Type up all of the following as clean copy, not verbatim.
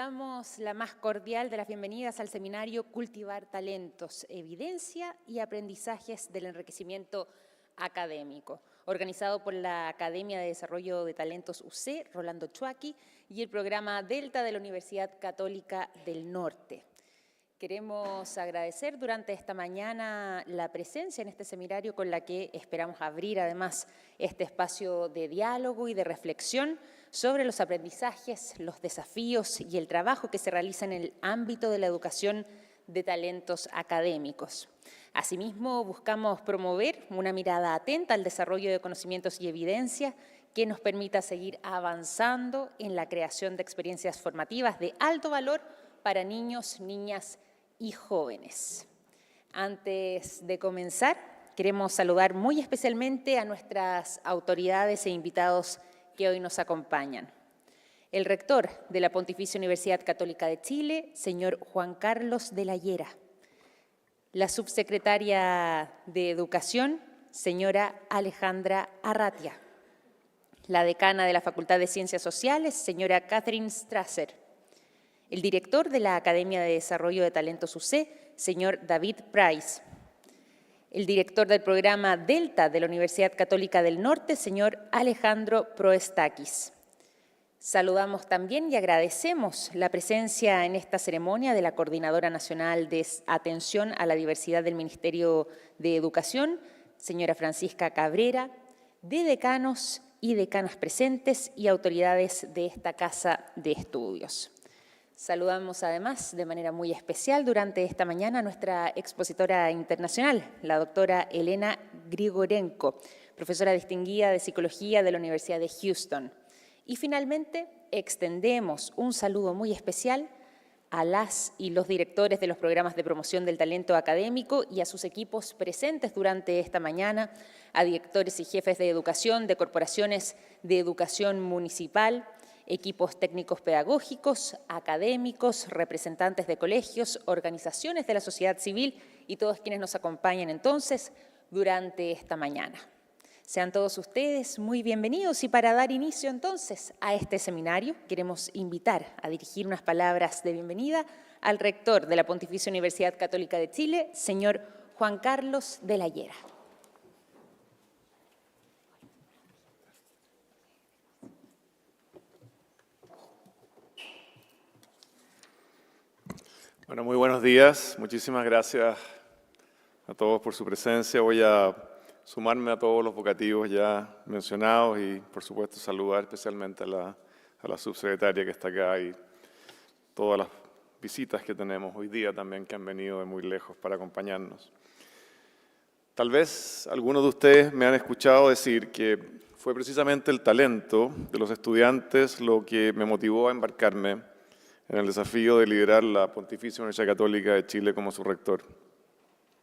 Damos la más cordial de las bienvenidas al seminario Cultivar Talentos, Evidencia y Aprendizajes del Enriquecimiento Académico, organizado por la Academia de Desarrollo de Talentos UC, Rolando Chuaki, y el programa Delta de la Universidad Católica del Norte. Queremos agradecer durante esta mañana la presencia en este seminario con la que esperamos abrir además este espacio de diálogo y de reflexión sobre los aprendizajes, los desafíos y el trabajo que se realiza en el ámbito de la educación de talentos académicos. Asimismo, buscamos promover una mirada atenta al desarrollo de conocimientos y evidencia que nos permita seguir avanzando en la creación de experiencias formativas de alto valor para niños, niñas y jóvenes. Antes de comenzar, queremos saludar muy especialmente a nuestras autoridades e invitados que hoy nos acompañan. El rector de la Pontificia Universidad Católica de Chile, señor Juan Carlos de la Llera. La subsecretaria de Educación, señora Alejandra Arratia. La decana de la Facultad de Ciencias Sociales, señora Catherine Strasser. El director de la Academia de Desarrollo de Talentos UC, señor David Price. El director del programa Delta de la Universidad Católica del Norte, señor Alejandro Proestakis. Saludamos también y agradecemos la presencia en esta ceremonia de la Coordinadora Nacional de Atención a la Diversidad del Ministerio de Educación, señora Francisca Cabrera, de decanos y decanas presentes y autoridades de esta Casa de Estudios. Saludamos además de manera muy especial durante esta mañana a nuestra expositora internacional, la doctora Elena Grigorenko, profesora distinguida de Psicología de la Universidad de Houston. Y finalmente, extendemos un saludo muy especial a las y los directores de los programas de promoción del talento académico y a sus equipos presentes durante esta mañana, a directores y jefes de educación de corporaciones de educación municipal, equipos técnicos pedagógicos, académicos, representantes de colegios, organizaciones de la sociedad civil y todos quienes nos acompañan entonces durante esta mañana. Sean todos ustedes muy bienvenidos y para dar inicio entonces a este seminario queremos invitar a dirigir unas palabras de bienvenida al rector de la Pontificia Universidad Católica de Chile, señor Juan Carlos de la Llera. Bueno, muy buenos días. Muchísimas gracias a todos por su presencia. Voy a sumarme a todos los vocativos ya mencionados y, por supuesto, saludar especialmente a la subsecretaria que está acá y todas las visitas que tenemos hoy día también que han venido de muy lejos para acompañarnos. Tal vez algunos de ustedes me han escuchado decir que fue precisamente el talento de los estudiantes lo que me motivó a embarcarme en el desafío de liderar la Pontificia Universidad Católica de Chile como su rector.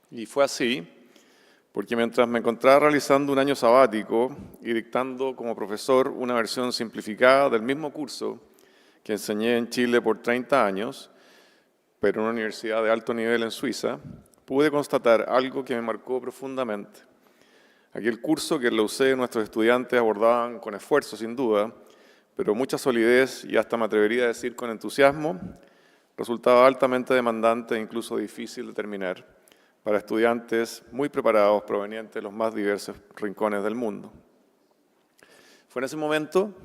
Y fue así, porque mientras me encontraba realizando un año sabático y dictando como profesor una versión simplificada del mismo curso que enseñé en Chile por 30 años, pero en una universidad de alto nivel en Suiza, pude constatar algo que me marcó profundamente. Aquel curso que en la UC nuestros estudiantes abordaban con esfuerzo, sin duda, pero mucha solidez y hasta me atrevería a decir con entusiasmo, resultaba altamente demandante e incluso difícil de terminar para estudiantes muy preparados provenientes de los más diversos rincones del mundo. Fue en ese momento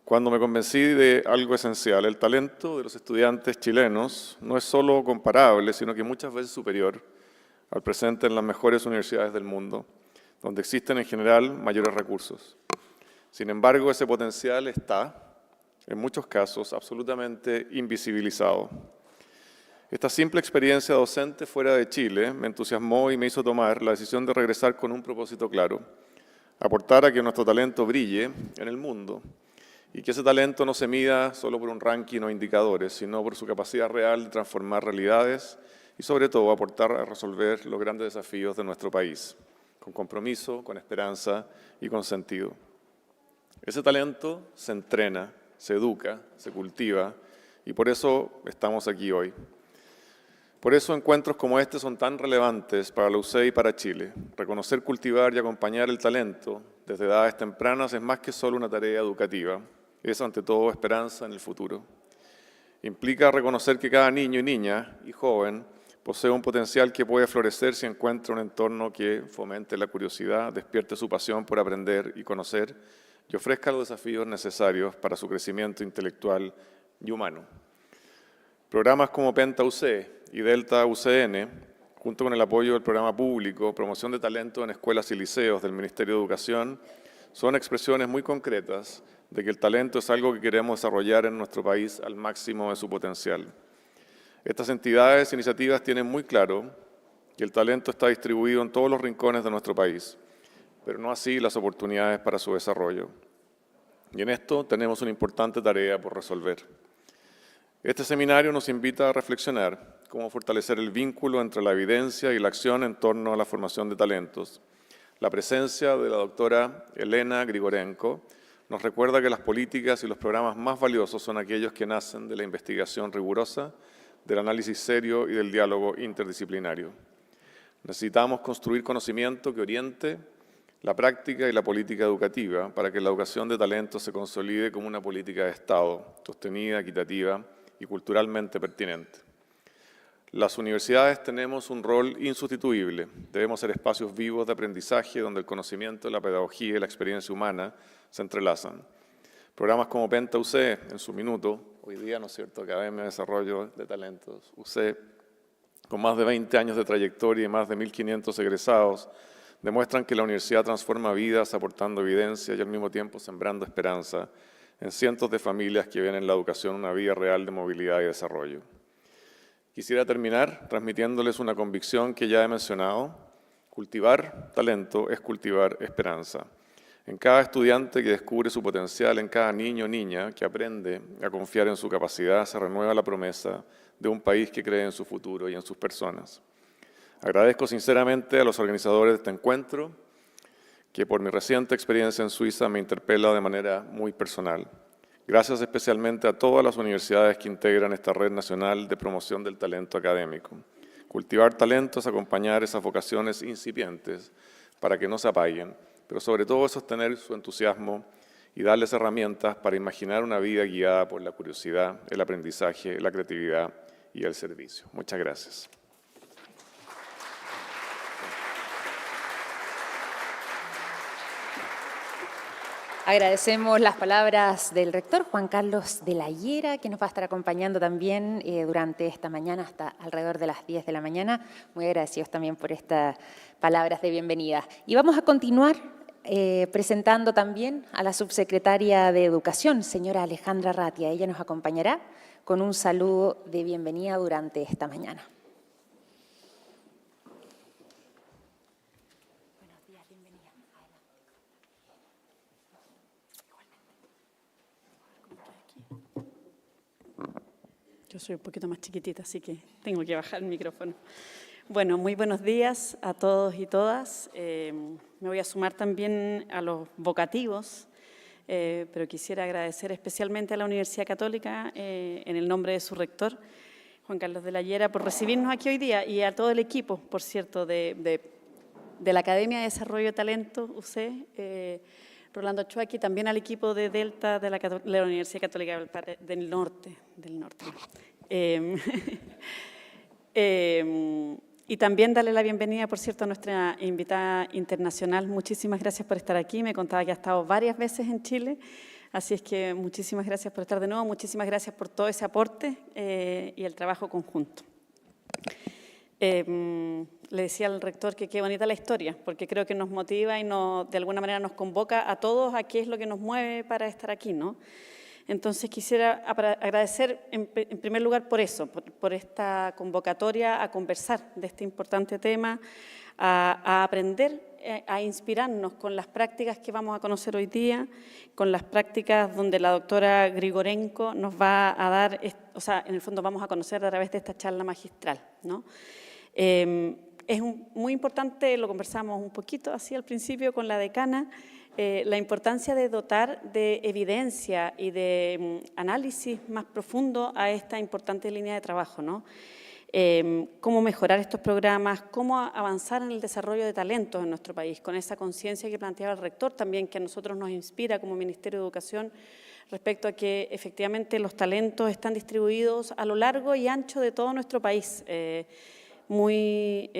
cuando me convencí de algo esencial. El talento de los estudiantes chilenos no es solo comparable, sino que muchas veces superior al presente en las mejores universidades del mundo, donde existen en general mayores recursos. Sin embargo, ese potencial está, en muchos casos, absolutamente invisibilizado. Esta simple experiencia docente fuera de Chile me entusiasmó y me hizo tomar la decisión de regresar con un propósito claro: aportar a que nuestro talento brille en el mundo y que ese talento no se mida solo por un ranking o indicadores, sino por su capacidad real de transformar realidades y, sobre todo, aportar a resolver los grandes desafíos de nuestro país, con compromiso, con esperanza y con sentido. Ese talento se entrena, se educa, se cultiva y por eso estamos aquí hoy. Por eso encuentros como este son tan relevantes para la UC y para Chile. Reconocer, cultivar y acompañar el talento desde edades tempranas es más que solo una tarea educativa, es ante todo esperanza en el futuro. Implica reconocer que cada niño y niña y joven posee un potencial que puede florecer si encuentra un entorno que fomente la curiosidad, despierte su pasión por aprender y conocer y ofrezca los desafíos necesarios para su crecimiento intelectual y humano. Programas como Penta UC y Delta UCN, junto con el apoyo del programa público Promoción de Talento en Escuelas y Liceos del Ministerio de Educación, son expresiones muy concretas de que el talento es algo que queremos desarrollar en nuestro país al máximo de su potencial. Estas entidades e iniciativas tienen muy claro que el talento está distribuido en todos los rincones de nuestro país, pero no así las oportunidades para su desarrollo. Y en esto tenemos una importante tarea por resolver. Este seminario nos invita a reflexionar cómo fortalecer el vínculo entre la evidencia y la acción en torno a la formación de talentos. La presencia de la doctora Elena Grigorenko nos recuerda que las políticas y los programas más valiosos son aquellos que nacen de la investigación rigurosa, del análisis serio y del diálogo interdisciplinario. Necesitamos construir conocimiento que oriente la práctica y la política educativa para que la educación de talentos se consolide como una política de Estado, sostenida, equitativa y culturalmente pertinente. Las universidades tenemos un rol insustituible. Debemos ser espacios vivos de aprendizaje donde el conocimiento, la pedagogía y la experiencia humana se entrelazan. Programas como Penta UC, en su minuto, hoy día, ¿no es cierto?, Academia de Desarrollo de Talentos, UC, con más de 20 años de trayectoria y más de 1.500 egresados, demuestran que la universidad transforma vidas aportando evidencia y al mismo tiempo sembrando esperanza en cientos de familias que ven en la educación una vía real de movilidad y desarrollo. Quisiera terminar transmitiéndoles una convicción que ya he mencionado: cultivar talento es cultivar esperanza. En cada estudiante que descubre su potencial, en cada niño o niña que aprende a confiar en su capacidad, se renueva la promesa de un país que cree en su futuro y en sus personas. Agradezco sinceramente a los organizadores de este encuentro, que por mi reciente experiencia en Suiza me interpela de manera muy personal. Gracias especialmente a todas las universidades que integran esta red nacional de promoción del talento académico. Cultivar talento es acompañar esas vocaciones incipientes para que no se apaguen, pero sobre todo sostener su entusiasmo y darles herramientas para imaginar una vida guiada por la curiosidad, el aprendizaje, la creatividad y el servicio. Muchas gracias. Agradecemos las palabras del rector Juan Carlos de la Hiera, que nos va a estar acompañando también durante esta mañana hasta alrededor de las 10 de la mañana. Muy agradecidos también por estas palabras de bienvenida. Y vamos a continuar presentando también a la subsecretaria de Educación, señora Alejandra Ratia. Ella nos acompañará con un saludo de bienvenida durante esta mañana. Buenos días, bienvenida. Yo soy un poquito más chiquitita, así que tengo que bajar el micrófono. Bueno, muy buenos días a todos y todas. Me voy a sumar también a los vocativos, pero quisiera agradecer especialmente a la Universidad Católica, en el nombre de su rector, Juan Carlos de la Hiera, por recibirnos aquí hoy día, y a todo el equipo, por cierto, de la Academia de Desarrollo de Talento, UC, Rolando Chuaki, también al equipo de Delta de la Universidad Católica del Norte. Y también darle la bienvenida, por cierto, a nuestra invitada internacional. Muchísimas gracias por estar aquí. Me contaba que ha estado varias veces en Chile, así es que muchísimas gracias por estar de nuevo. Muchísimas gracias por todo ese aporte y el trabajo conjunto. Le decía al rector que qué bonita la historia, porque creo que nos motiva y de alguna manera nos convoca a todos a qué es lo que nos mueve para estar aquí, ¿no? Entonces quisiera agradecer en primer lugar por eso, por esta convocatoria a conversar de este importante tema, a aprender, a inspirarnos con las prácticas que vamos a conocer hoy día, con las prácticas donde la doctora Grigorenko nos va a dar, o sea, en el fondo vamos a conocer a través de esta charla magistral, ¿no? Es muy importante, lo conversamos un poquito así al principio con la decana, la importancia de dotar de evidencia y de análisis más profundo a esta importante línea de trabajo, ¿no? cómo mejorar estos programas, cómo avanzar en el desarrollo de talentos en nuestro país, con esa conciencia que planteaba el rector también, que a nosotros nos inspira como Ministerio de Educación respecto a que efectivamente los talentos están distribuidos a lo largo y ancho de todo nuestro país, muy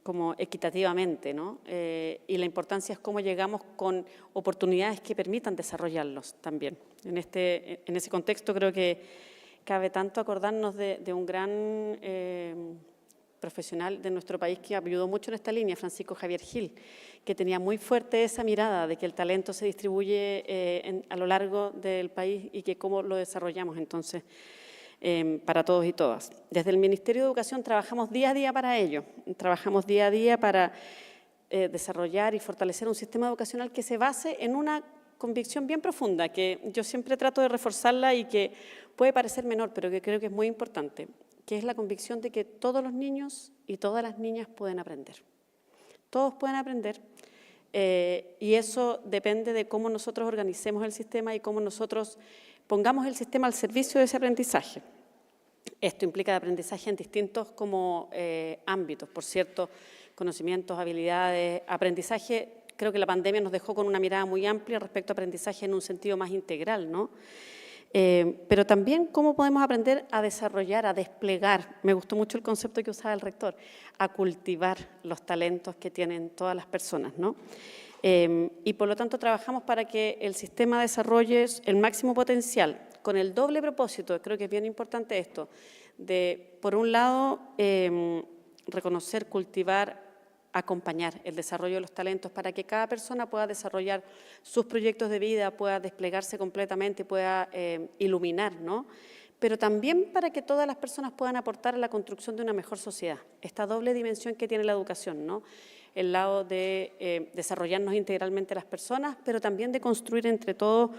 como equitativamente, ¿no? Y la importancia es cómo llegamos con oportunidades que permitan desarrollarlos también. En ese contexto creo que cabe tanto acordarnos de un gran profesional de nuestro país que ayudó mucho en esta línea, Francisco Javier Gil, que tenía muy fuerte esa mirada de que el talento se distribuye a lo largo del país y que cómo lo desarrollamos entonces para todos y todas. Desde el Ministerio de Educación trabajamos día a día para ello, trabajamos día a día para desarrollar y fortalecer un sistema educacional que se base en una convicción bien profunda, que yo siempre trato de reforzarla y que puede parecer menor, pero que creo que es muy importante, que es la convicción de que todos los niños y todas las niñas pueden aprender. Todos pueden aprender y eso depende de cómo nosotros organicemos el sistema y cómo nosotros pongamos el sistema al servicio de ese aprendizaje. Esto implica aprendizaje en distintos como ámbitos, por cierto, conocimientos, habilidades, aprendizaje. Creo que la pandemia nos dejó con una mirada muy amplia respecto a aprendizaje en un sentido más integral, ¿no? Pero también cómo podemos aprender a desarrollar, a desplegar, me gustó mucho el concepto que usaba el rector, a cultivar los talentos que tienen todas las personas, ¿no? Y por lo tanto trabajamos para que el sistema desarrolle el máximo potencial, con el doble propósito, creo que es bien importante esto, de, por un lado, reconocer, cultivar, acompañar el desarrollo de los talentos para que cada persona pueda desarrollar sus proyectos de vida, pueda desplegarse completamente, pueda iluminar, ¿no? Pero también para que todas las personas puedan aportar a la construcción de una mejor sociedad. Esta doble dimensión que tiene la educación, ¿no? El lado de desarrollarnos integralmente las personas, pero también de construir entre todos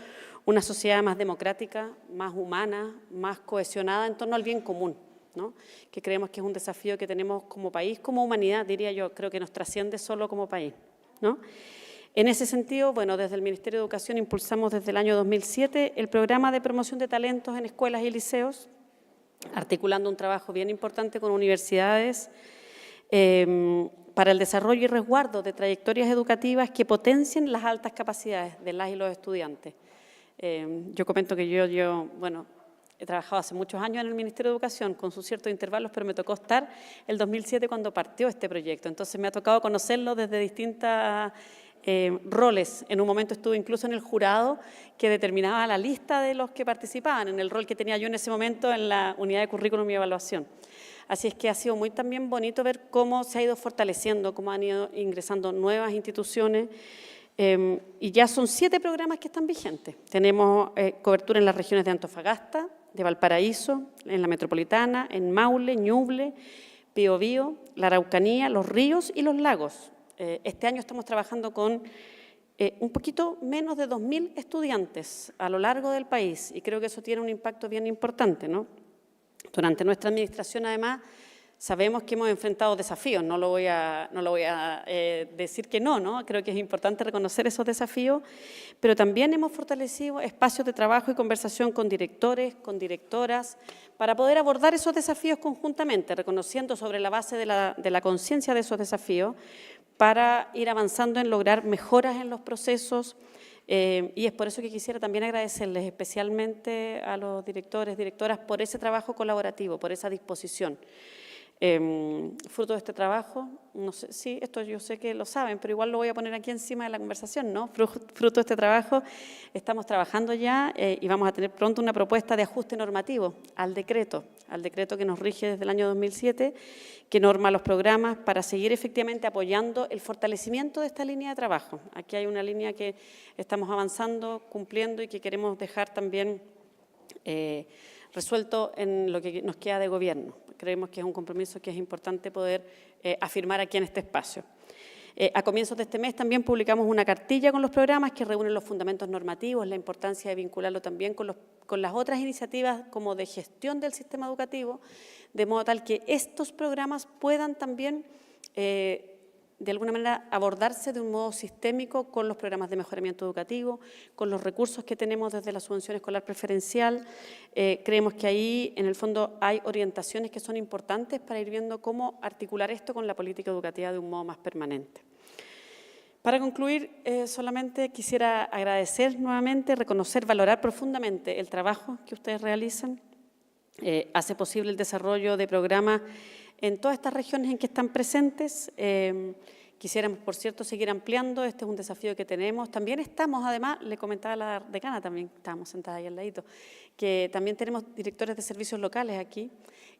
una sociedad más democrática, más humana, más cohesionada en torno al bien común, ¿no? Que creemos que es un desafío que tenemos como país, como humanidad, diría yo, creo que nos trasciende solo como país, ¿no? En ese sentido, bueno, desde el Ministerio de Educación impulsamos desde el año 2007 el programa de promoción de talentos en escuelas y liceos, articulando un trabajo bien importante con universidades para el desarrollo y resguardo de trayectorias educativas que potencien las altas capacidades de las y los estudiantes. Yo comento que yo bueno, he trabajado hace muchos años en el Ministerio de Educación con sus ciertos intervalos, pero me tocó estar el 2007 cuando partió este proyecto. Entonces me ha tocado conocerlo desde distintas roles. En un momento estuve incluso en el jurado que determinaba la lista de los que participaban, en el rol que tenía yo en ese momento en la unidad de currículum y evaluación. Así es que ha sido muy también bonito ver cómo se ha ido fortaleciendo, cómo han ido ingresando nuevas instituciones. Y ya son 7 programas que están vigentes. Tenemos cobertura en las regiones de Antofagasta, de Valparaíso, en la Metropolitana, en Maule, Ñuble, Biobío, la Araucanía, los ríos y los lagos. Este año estamos trabajando con un poquito menos de 2.000 estudiantes a lo largo del país y creo que eso tiene un impacto bien importante, ¿no? Durante nuestra administración, además, sabemos que hemos enfrentado desafíos, no lo voy a decir que no, creo que es importante reconocer esos desafíos, pero también hemos fortalecido espacios de trabajo y conversación con directores, con directoras, para poder abordar esos desafíos conjuntamente, reconociendo sobre la base de la conciencia de esos desafíos, para ir avanzando en lograr mejoras en los procesos, y es por eso que quisiera también agradecerles especialmente a los directores, directoras, por ese trabajo colaborativo, por esa disposición. Fruto de este trabajo, no sé, sí, esto yo sé que lo saben, pero igual lo voy a poner aquí encima de la conversación, ¿no? Fruto de este trabajo, estamos trabajando ya y vamos a tener pronto una propuesta de ajuste normativo al decreto que nos rige desde el año 2007, que norma los programas para seguir efectivamente apoyando el fortalecimiento de esta línea de trabajo. Aquí hay una línea que estamos avanzando, cumpliendo y que queremos dejar también resuelto en lo que nos queda de gobierno. Creemos que es un compromiso que es importante poder afirmar aquí en este espacio. A comienzos de este mes también publicamos una cartilla con los programas que reúnen los fundamentos normativos, la importancia de vincularlo también con las otras iniciativas como de gestión del sistema educativo, de modo tal que estos programas puedan también de alguna manera abordarse de un modo sistémico con los programas de mejoramiento educativo, con los recursos que tenemos desde la subvención escolar preferencial. Creemos que ahí, en el fondo, hay orientaciones que son importantes para ir viendo cómo articular esto con la política educativa de un modo más permanente. Para concluir, solamente quisiera agradecer nuevamente, reconocer, valorar profundamente el trabajo que ustedes realizan. Hace posible el desarrollo de programas en todas estas regiones en que están presentes. Quisiéramos, por cierto, seguir ampliando. Este es un desafío que tenemos. También estamos, además, le comentaba a la decana, también estábamos sentadas ahí al ladito, que también tenemos directores de servicios locales aquí.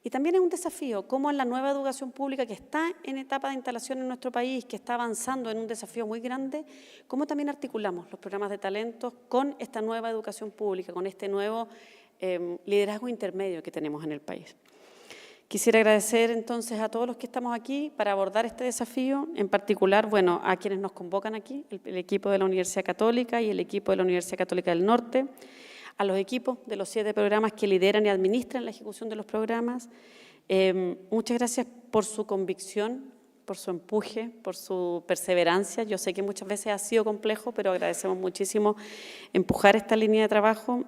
Y también es un desafío, cómo en la nueva educación pública que está en etapa de instalación en nuestro país, que está avanzando en un desafío muy grande, cómo también articulamos los programas de talentos con esta nueva educación pública, con este nuevo liderazgo intermedio que tenemos en el país. Quisiera agradecer entonces a todos los que estamos aquí para abordar este desafío, en particular, bueno, a quienes nos convocan aquí, el equipo de la Universidad Católica y el equipo de la Universidad Católica del Norte, a los equipos de los 7 programas que lideran y administran la ejecución de los programas. Muchas gracias por su convicción, por su empuje, por su perseverancia. Yo sé que muchas veces ha sido complejo, pero agradecemos muchísimo empujar esta línea de trabajo.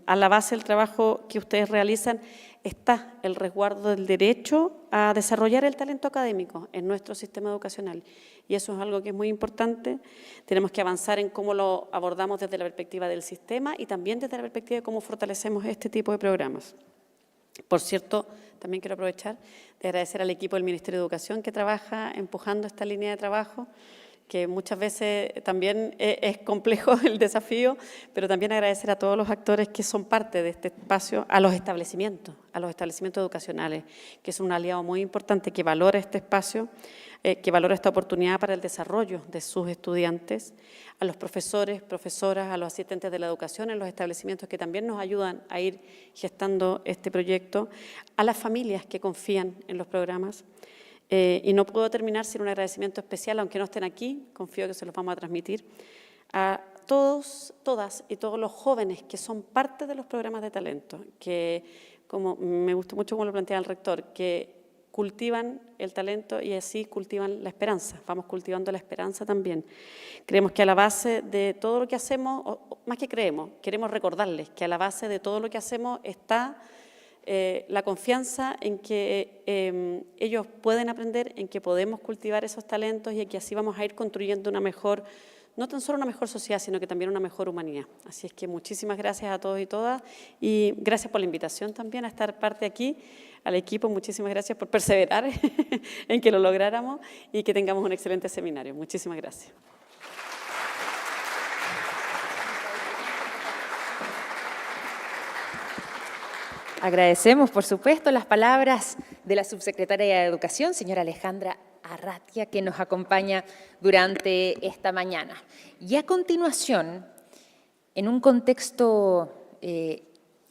A la base del trabajo que ustedes realizan está el resguardo del derecho a desarrollar el talento académico en nuestro sistema educacional. Y eso es algo que es muy importante. Tenemos que avanzar en cómo lo abordamos desde la perspectiva del sistema y también desde la perspectiva de cómo fortalecemos este tipo de programas. Por cierto, también quiero aprovechar de agradecer al equipo del Ministerio de Educación que trabaja empujando esta línea de trabajo, que muchas veces también es complejo el desafío, pero también agradecer a todos los actores que son parte de este espacio, a los establecimientos educacionales, que es un aliado muy importante que valora este espacio, que valora esta oportunidad para el desarrollo de sus estudiantes, a los profesores, profesoras, a los asistentes de la educación en los establecimientos que también nos ayudan a ir gestando este proyecto, a las familias que confían en los programas. Y no puedo terminar sin un agradecimiento especial, aunque no estén aquí, confío que se los vamos a transmitir, a todos, todas y todos los jóvenes que son parte de los programas de talento, que como me gustó mucho como lo planteaba el rector, que cultivan el talento y así cultivan la esperanza. Vamos cultivando la esperanza también. Creemos que a la base de todo lo que hacemos, o más que creemos, queremos recordarles que a la base de todo lo que hacemos está la confianza en que ellos pueden aprender, en que podemos cultivar esos talentos y que así vamos a ir construyendo una mejor, no tan solo una mejor sociedad, sino que también una mejor humanidad. Así es que muchísimas gracias a todos y todas y gracias por la invitación también a estar parte aquí. Al equipo, muchísimas gracias por perseverar en que lo lográramos y que tengamos un excelente seminario. Muchísimas gracias. Agradecemos, por supuesto, las palabras de la subsecretaria de Educación, señora Alejandra Arratia, que nos acompaña durante esta mañana. Y a continuación, en un contexto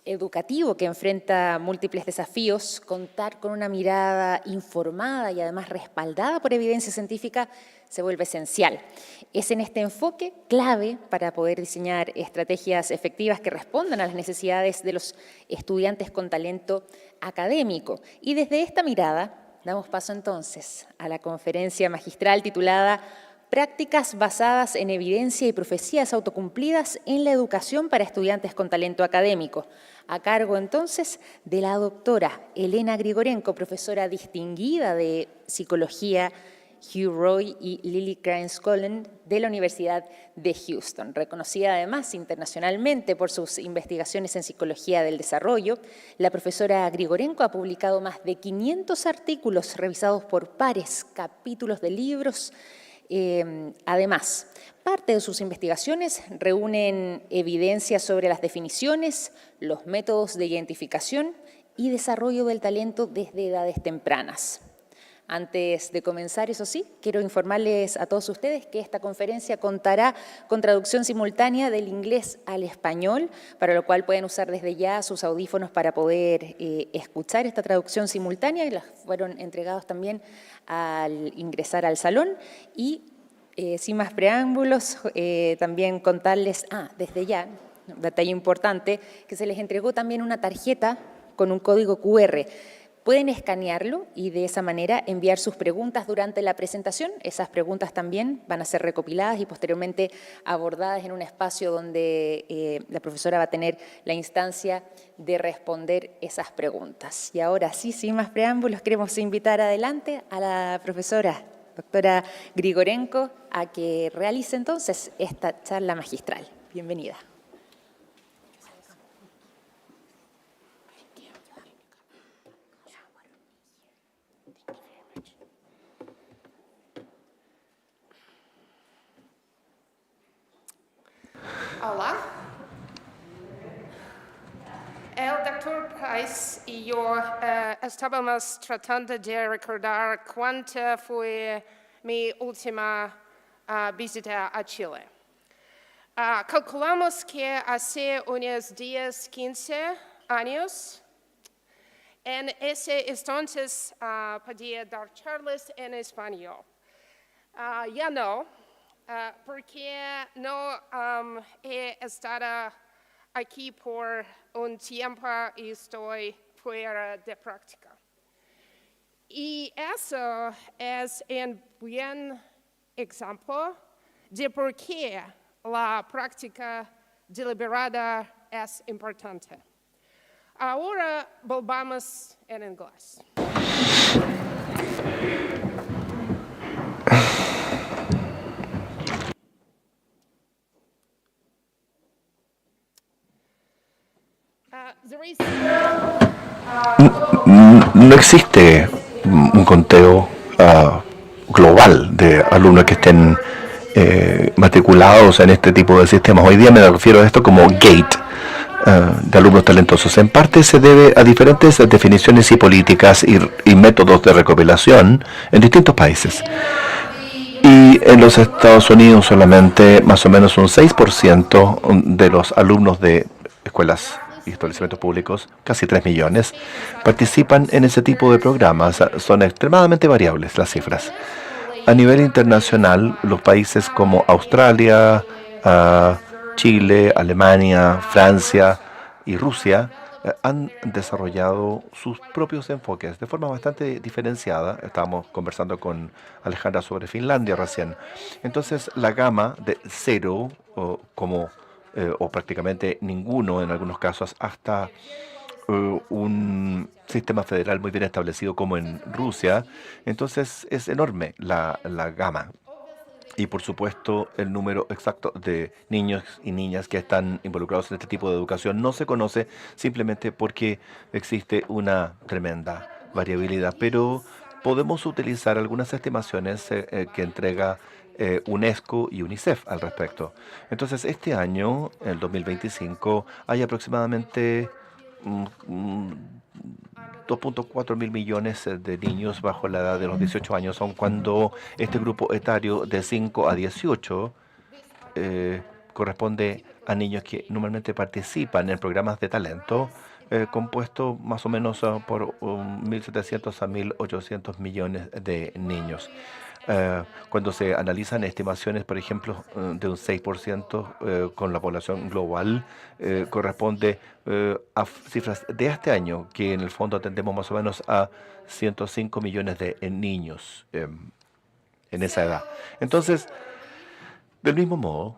educativo que enfrenta múltiples desafíos, contar con una mirada informada y además respaldada por evidencia científica se vuelve esencial. Es en este enfoque clave para poder diseñar estrategias efectivas que respondan a las necesidades de los estudiantes con talento académico. Y desde esta mirada damos paso entonces a la conferencia magistral titulada Prácticas basadas en evidencia y profecías autocumplidas en la educación para estudiantes con talento académico, a cargo entonces de la doctora Elena Grigorenko, profesora distinguida de Psicología Hugh Roy y Lily Cranes-Colin de la Universidad de Houston. Reconocida además internacionalmente por sus investigaciones en psicología del desarrollo, la profesora Grigorenko ha publicado más de 500 artículos revisados por pares, capítulos de libros. Además, parte de sus investigaciones reúnen evidencia sobre las definiciones, los métodos de identificación y desarrollo del talento desde edades tempranas. Antes de comenzar, eso sí, quiero informarles a todos ustedes que esta conferencia contará con traducción simultánea del inglés al español, para lo cual pueden usar desde ya sus audífonos para poder escuchar esta traducción simultánea, y las fueron entregados también al ingresar al salón. Y sin más preámbulos, también contarles, desde ya, un detalle importante, que se les entregó también una tarjeta con un código QR. Pueden escanearlo y de esa manera enviar sus preguntas durante la presentación. Esas preguntas también van a ser recopiladas y posteriormente abordadas en un espacio donde la profesora va a tener la instancia de responder esas preguntas. Y ahora sí, sin más preámbulos, queremos invitar adelante a la profesora doctora Grigorenko a que realice entonces esta charla magistral. Bienvenida. Olá. Eu, Dr. Price, e eu estávamos tratando de recordar quando foi minha última visita a Chile. Calculamos que há uns 10, 15 anos, em esse instante podia dar charlas em espanhol. Já não. Porque não he estado aqui por tempo e estou fora de prática. E isso é bom exemplo de por que a prática deliberada é importante. Agora, voltamos em inglês. No existe un conteo global de alumnos que estén matriculados en este tipo de sistemas. Hoy día me refiero a esto como GATE, de alumnos talentosos. En parte se debe a diferentes definiciones y políticas y métodos de recopilación en distintos países. Y en los Estados Unidos solamente más o menos un 6% de los alumnos de escuelas y establecimientos públicos, casi 3 millones, participan en ese tipo de programas. Son extremadamente variables las cifras. A nivel internacional, los países como Australia, Chile, Alemania, Francia y Rusia han desarrollado sus propios enfoques de forma bastante diferenciada. Estábamos conversando con Alejandra sobre Finlandia recién. Entonces, la gama de cero, o prácticamente ninguno en algunos casos, hasta un sistema federal muy bien establecido como en Rusia. Entonces es enorme la gama. Y por supuesto el número exacto de niños y niñas que están involucrados en este tipo de educación no se conoce, simplemente porque existe una tremenda variabilidad. Pero podemos utilizar algunas estimaciones que entrega UNESCO y UNICEF al respecto. Entonces, este año, el 2025, hay aproximadamente 2.4 mil millones de niños bajo la edad de los 18 años, aun cuando este grupo etario de 5 a 18 corresponde a niños que normalmente participan en programas de talento, compuesto más o menos por 1.700 a 1.800 millones de niños. Cuando se analizan estimaciones, por ejemplo, de un 6% con la población global, corresponde a cifras de este año, que en el fondo atendemos más o menos a 105 millones de niños en esa edad. Entonces, del mismo modo,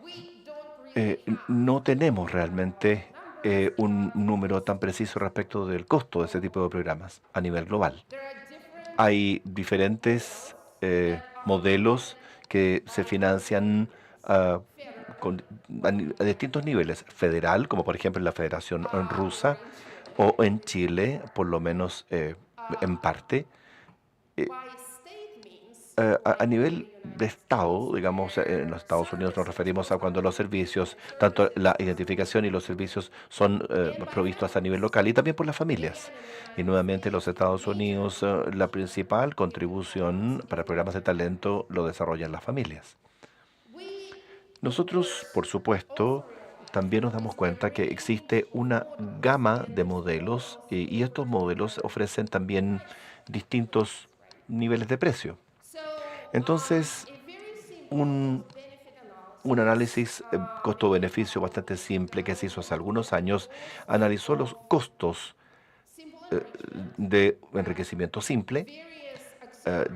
no tenemos realmente un número tan preciso respecto del costo de ese tipo de programas a nivel global. Hay diferentes modelos que se financian a distintos niveles, federal, como por ejemplo en la Federación Rusa, o en Chile, por lo menos en parte. A nivel de Estado, digamos, en los Estados Unidos nos referimos a cuando los servicios, tanto la identificación y los servicios son provistos a nivel local y también por las familias. Y nuevamente en los Estados Unidos la principal contribución para programas de talento lo desarrollan las familias. Nosotros, por supuesto, también nos damos cuenta que existe una gama de modelos y estos modelos ofrecen también distintos niveles de precio. Entonces, un análisis costo-beneficio bastante simple que se hizo hace algunos años analizó los costos de enriquecimiento simple,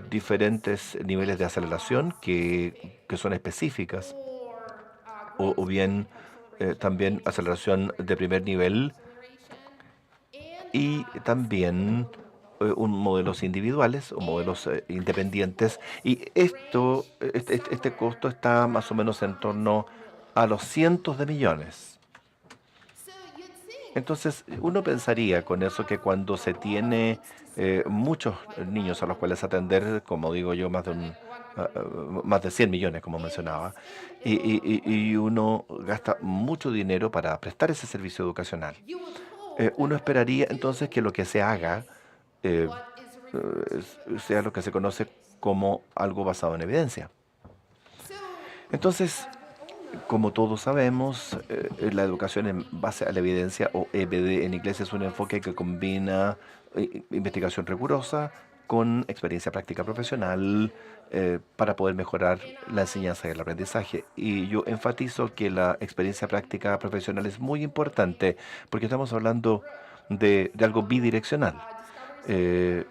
diferentes niveles de aceleración que son específicas, o bien también aceleración de primer nivel y también modelos individuales o modelos independientes. Y este costo está más o menos en torno a los cientos de millones. Entonces, uno pensaría con eso que cuando se tiene muchos niños a los cuales atender, como digo yo, más de 100 millones, como mencionaba, y uno gasta mucho dinero para prestar ese servicio educacional. Uno esperaría entonces que lo que se haga sea lo que se conoce como algo basado en evidencia. Entonces, como todos sabemos, la educación en base a la evidencia, o EBD en inglés, es un enfoque que combina investigación rigurosa con experiencia práctica profesional para poder mejorar la enseñanza y el aprendizaje. Y yo enfatizo que la experiencia práctica profesional es muy importante porque estamos hablando de algo bidireccional.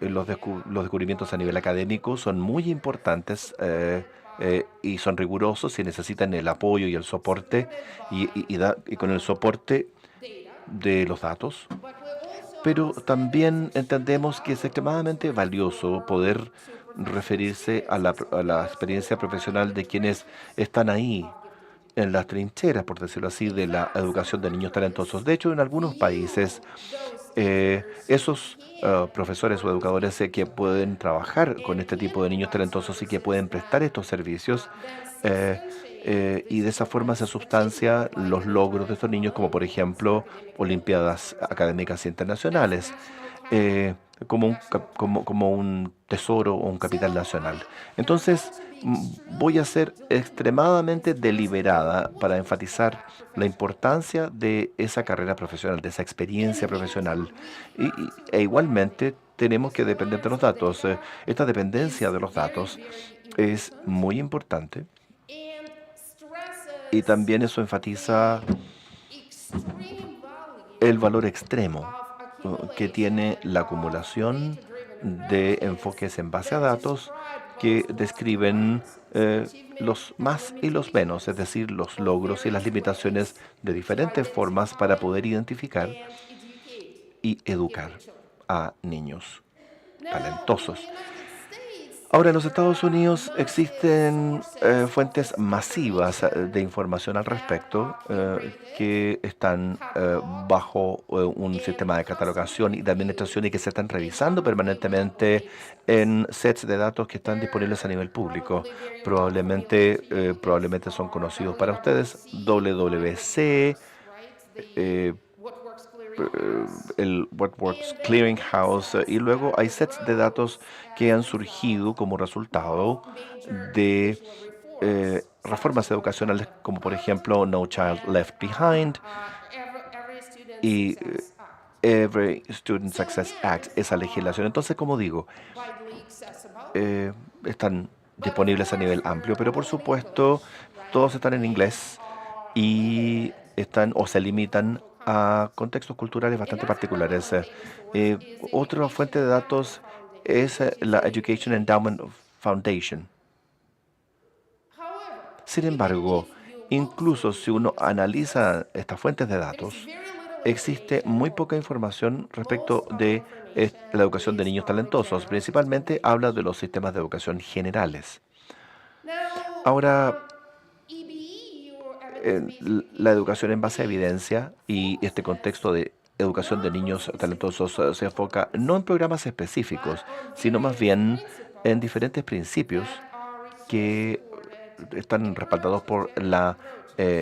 Los descubrimientos a nivel académico son muy importantes y son rigurosos y necesitan el apoyo y el soporte y con el soporte de los datos. Pero también entendemos que es extremadamente valioso poder referirse a la experiencia profesional de quienes están ahí en las trincheras, por decirlo así, de la educación de niños talentosos. De hecho, en algunos países, esos profesores o educadores que pueden trabajar con este tipo de niños talentosos y que pueden prestar estos servicios, y de esa forma se sustancia los logros de estos niños, como por ejemplo olimpiadas académicas internacionales, como un tesoro o un capital nacional. Entonces, voy a ser extremadamente deliberada para enfatizar la importancia de esa carrera profesional, de esa experiencia profesional. E igualmente tenemos que depender de los datos. Esta dependencia de los datos es muy importante. Y también eso enfatiza el valor extremo que tiene la acumulación de enfoques en base a datos que describen los más y los menos, es decir, los logros y las limitaciones de diferentes formas para poder identificar y educar a niños talentosos. Ahora, en los Estados Unidos existen fuentes masivas de información al respecto que están bajo un sistema de catalogación y de administración y que se están revisando permanentemente en sets de datos que están disponibles a nivel público. Probablemente son conocidos para ustedes: WWC, el WhatWorks Clearinghouse, y luego hay sets de datos que han surgido como resultado de reformas educacionales, como por ejemplo No Child Left Behind y Every Student Success Act, esa legislación. Entonces, como digo, están disponibles a nivel amplio, pero por supuesto todos están en inglés y están o se limitan a contextos culturales bastante particulares. Otra fuente de datos es la Education Endowment Foundation. Sin embargo, incluso si uno analiza estas fuentes de datos, existe muy poca información respecto de la educación de niños talentosos. Principalmente habla de los sistemas de educación generales. Ahora, la educación en base a evidencia y este contexto de educación de niños talentosos se enfoca no en programas específicos, sino más bien en diferentes principios que están respaldados por la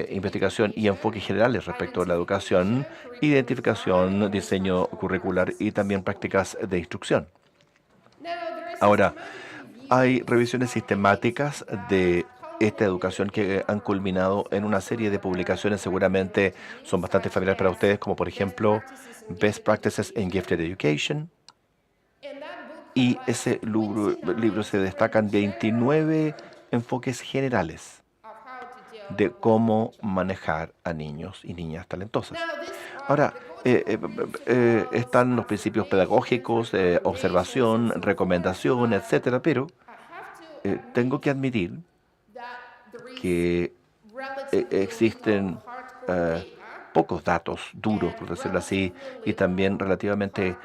investigación y enfoques generales respecto a la educación, identificación, diseño curricular y también prácticas de instrucción. Ahora, hay revisiones sistemáticas de esta educación que han culminado en una serie de publicaciones, seguramente son bastante familiares para ustedes, como por ejemplo Best Practices in Gifted Education. Y ese libro se destacan 29 enfoques generales de cómo manejar a niños y niñas talentosas. Ahora, están los principios pedagógicos, observación, recomendación, etcétera, pero tengo que admitir que existen pocos datos duros, por decirlo así, y también relativamente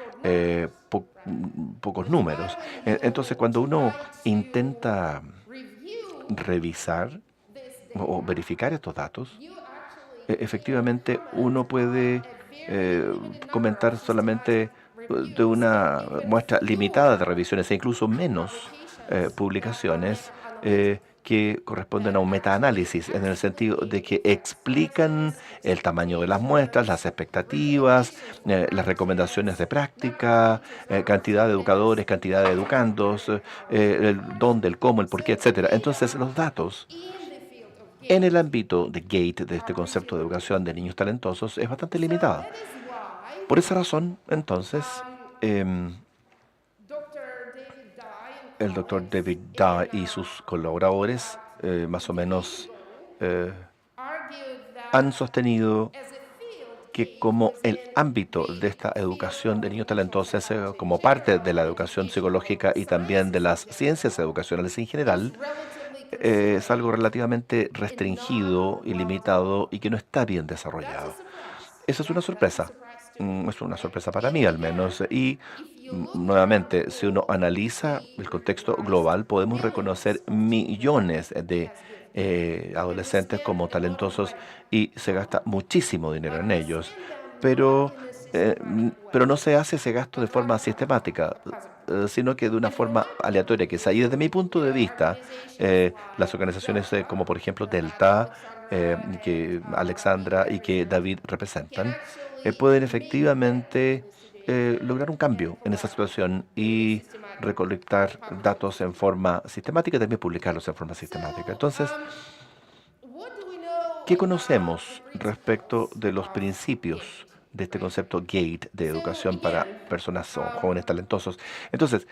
pocos números. Entonces, cuando uno intenta revisar o verificar estos datos, efectivamente uno puede comentar solamente de una muestra limitada de revisiones e incluso menos publicaciones que corresponden a un metaanálisis, en el sentido de que explican el tamaño de las muestras, las expectativas, las recomendaciones de práctica, cantidad de educadores, cantidad de educandos, el dónde, el cómo, el por qué, etcétera. Entonces, los datos en el ámbito de GATE, de este concepto de educación de niños talentosos, es bastante limitada. Por esa razón, entonces, el doctor David Dye y sus colaboradores más o menos han sostenido que como el ámbito de esta educación de niños talentosos, como parte de la educación psicológica y también de las ciencias educacionales en general, es algo relativamente restringido y limitado y que no está bien desarrollado. Esa es una sorpresa. Es una sorpresa para mí al menos. Y nuevamente, si uno analiza el contexto global, podemos reconocer millones de adolescentes como talentosos y se gasta muchísimo dinero en ellos. Pero, pero no se hace ese gasto de forma sistemática, sino que de una forma aleatoria, quizá. Y desde mi punto de vista, las organizaciones como por ejemplo Delta, que Alexandra y que David representan, pueden efectivamente lograr un cambio en esa situación y recolectar datos en forma sistemática y también publicarlos en forma sistemática. Entonces, ¿qué conocemos respecto de los principios de este concepto GATE de educación para personas o jóvenes talentosos? Entonces,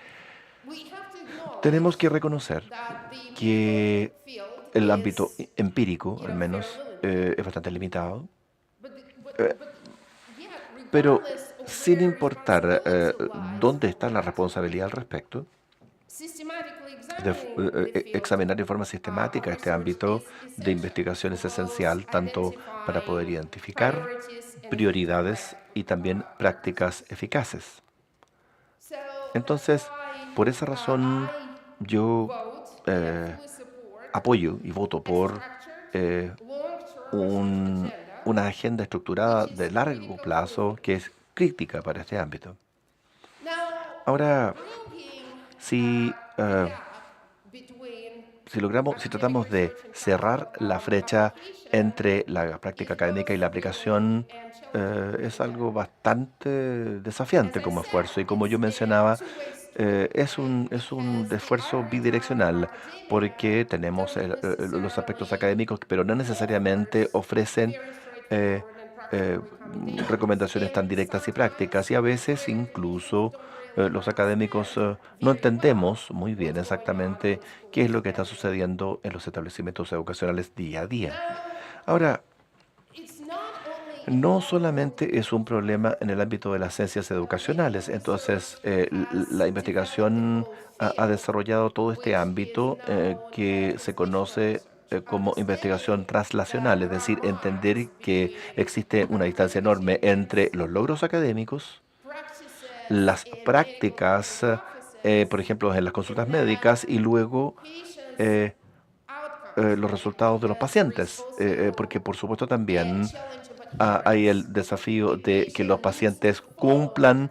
tenemos que reconocer que el ámbito empírico, al menos, es bastante limitado, pero sin importar dónde está la responsabilidad al respecto, de examinar de forma sistemática este ámbito de investigación es esencial tanto para poder identificar prioridades y también prácticas eficaces. Entonces, por esa razón, yo apoyo y voto por una agenda estructurada de largo plazo que es crítica para este ámbito. Ahora, si si tratamos de cerrar la brecha entre la práctica académica y la aplicación, es algo bastante desafiante como esfuerzo. Y como yo mencionaba, es un esfuerzo bidireccional, porque tenemos los aspectos académicos, pero no necesariamente ofrecen eh, eh, recomendaciones tan directas y prácticas. Y a veces incluso los académicos no entendemos muy bien exactamente qué es lo que está sucediendo en los establecimientos educacionales día a día. Ahora, no solamente es un problema en el ámbito de las ciencias educacionales. Entonces, la investigación ha desarrollado todo este ámbito que se conoce como investigación translacional, es decir, entender que existe una distancia enorme entre los logros académicos, las prácticas, por ejemplo, en las consultas médicas, y luego los resultados de los pacientes, porque por supuesto también hay el desafío de que los pacientes cumplan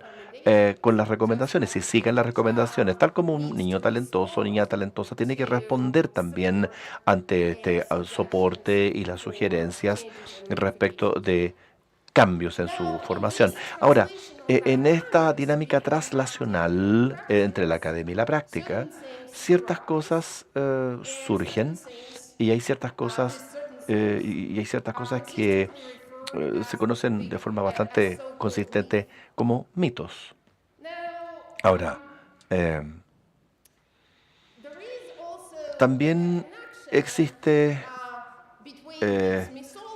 con las recomendaciones y sigan las recomendaciones, tal como un niño talentoso o niña talentosa tiene que responder también ante este soporte y las sugerencias respecto de cambios en su formación. Ahora, en esta dinámica translacional entre la academia y la práctica, ciertas cosas surgen y hay ciertas cosas y hay ciertas cosas que se conocen de forma bastante consistente como mitos. Ahora, también existe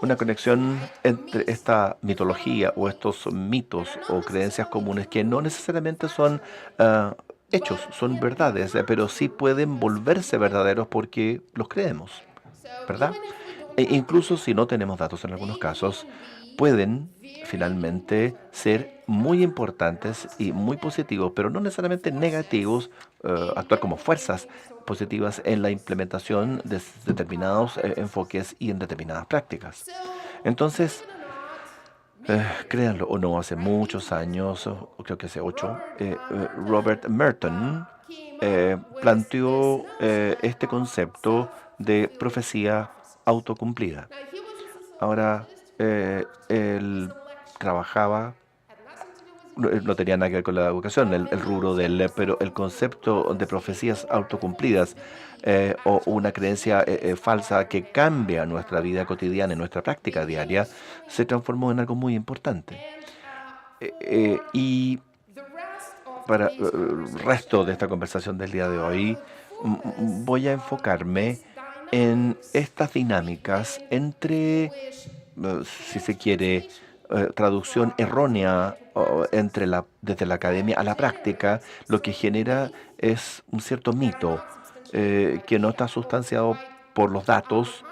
una conexión entre esta mitología o estos mitos o creencias comunes que no necesariamente son hechos, son verdades, pero sí pueden volverse verdaderos porque los creemos, ¿verdad? E incluso si no tenemos datos en algunos casos, pueden finalmente ser muy importantes y muy positivos, pero no necesariamente negativos, actuar como fuerzas positivas en la implementación de determinados enfoques y en determinadas prácticas. Entonces, créanlo o no, hace muchos años, o creo que hace 8, Robert Merton planteó este concepto de profecía autocumplida. Ahora, él trabajaba, no tenía nada que ver con la educación, el rubro de él, pero el concepto de profecías autocumplidas o una creencia falsa que cambia nuestra vida cotidiana y nuestra práctica diaria, se transformó en algo muy importante. Y para el resto de esta conversación del día de hoy, voy a enfocarme en estas dinámicas entre, si se quiere, traducción errónea desde la academia a la práctica, lo que genera es un cierto mito que no está sustanciado por los datos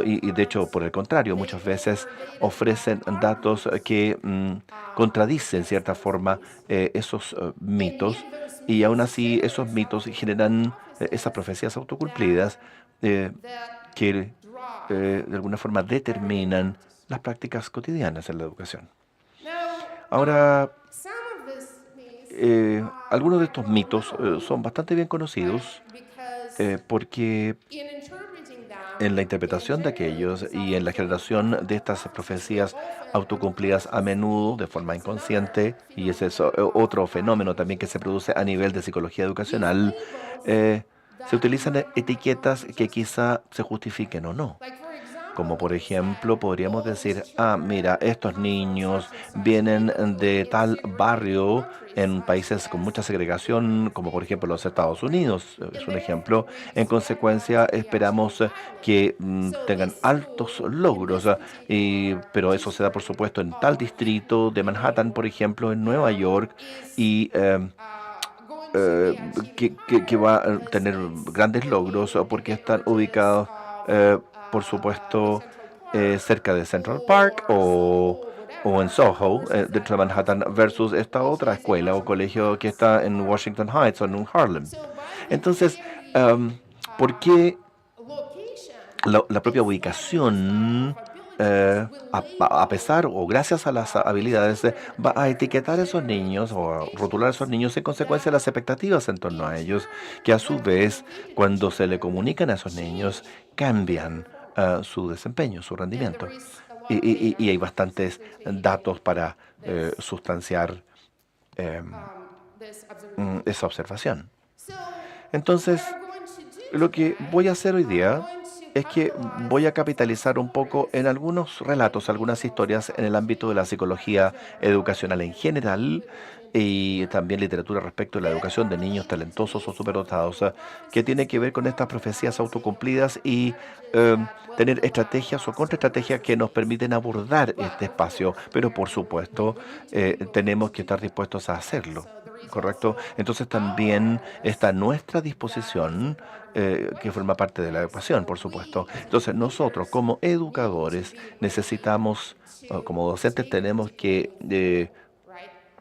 y de hecho, por el contrario, muchas veces ofrecen datos que contradicen, en cierta forma, esos mitos y aún así esos mitos generan esas profecías autocumplidas que de alguna forma determinan las prácticas cotidianas en la educación. Ahora, algunos de estos mitos son bastante bien conocidos porque en la interpretación de aquellos y en la generación de estas profecías autocumplidas a menudo de forma inconsciente, y ese es otro fenómeno también que se produce a nivel de psicología educacional, se utilizan etiquetas que quizá se justifiquen o no. Como por ejemplo, podríamos decir, mira, estos niños vienen de tal barrio en países con mucha segregación, como por ejemplo los Estados Unidos, es un ejemplo. En consecuencia, esperamos que tengan altos logros, pero eso se da, por supuesto, en tal distrito de Manhattan, por ejemplo, en Nueva York, y que va a tener grandes logros porque están ubicados por supuesto, cerca de Central Park o en Soho, dentro de Manhattan, versus esta otra escuela o colegio que está en Washington Heights o en Harlem. Entonces, ¿por qué la propia ubicación, a pesar o gracias a las habilidades, va a etiquetar a esos niños o a rotular a esos niños en consecuencia de las expectativas en torno a ellos, que a su vez, cuando se le comunican a esos niños, cambian su desempeño, su rendimiento? Y hay bastantes datos para sustanciar esa observación. Entonces, lo que voy a hacer hoy día es que voy a capitalizar un poco en algunos relatos, algunas historias en el ámbito de la psicología educacional en general y también literatura respecto a la educación de niños talentosos o superdotados, que tiene que ver con estas profecías autocumplidas y tener estrategias o contraestrategias que nos permiten abordar este espacio, pero por supuesto tenemos que estar dispuestos a hacerlo. ¿Correcto? Entonces también está a nuestra disposición, que forma parte de la educación, por supuesto. Entonces nosotros como educadores necesitamos, como docentes tenemos que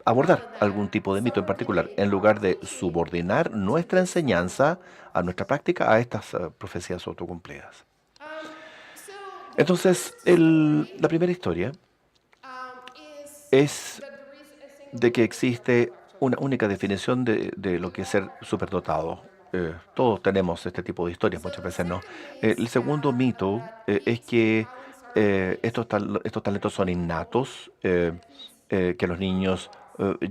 abordar algún tipo de mito en particular, en lugar de subordinar nuestra enseñanza a nuestra práctica a estas profecías autocumplidas. Entonces, la primera historia es de que existe una única definición de lo que es ser superdotado. Todos tenemos este tipo de historias, muchas veces no. El segundo mito es que estos talentos son innatos, que los niños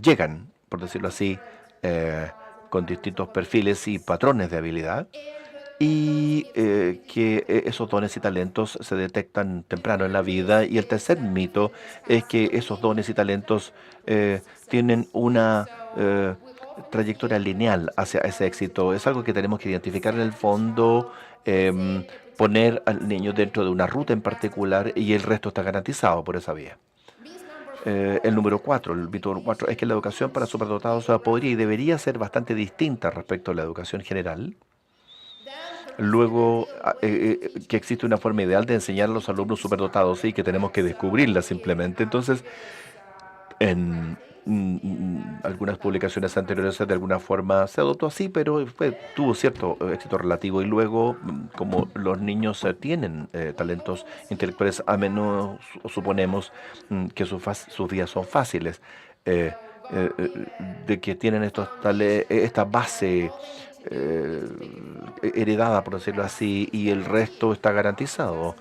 llegan, por decirlo así, con distintos perfiles y patrones de habilidad, y que esos dones y talentos se detectan temprano en la vida. Y el tercer mito es que esos dones y talentos tienen una trayectoria lineal hacia ese éxito. Es algo que tenemos que identificar en el fondo poner al niño dentro de una ruta en particular y el resto está garantizado por esa vía. El número 4, el mito 4, es que la educación para superdotados podría y debería ser bastante distinta respecto a la educación general. Luego, que existe una forma ideal de enseñar a los alumnos superdotados y que tenemos que descubrirla simplemente. Entonces, en algunas publicaciones anteriores de alguna forma se adoptó así, pero tuvo cierto éxito relativo. Y luego, como los niños tienen talentos intelectuales, a menos suponemos que sus vidas son fáciles, de que tienen esta base heredada, por decirlo así, y el resto está garantizado.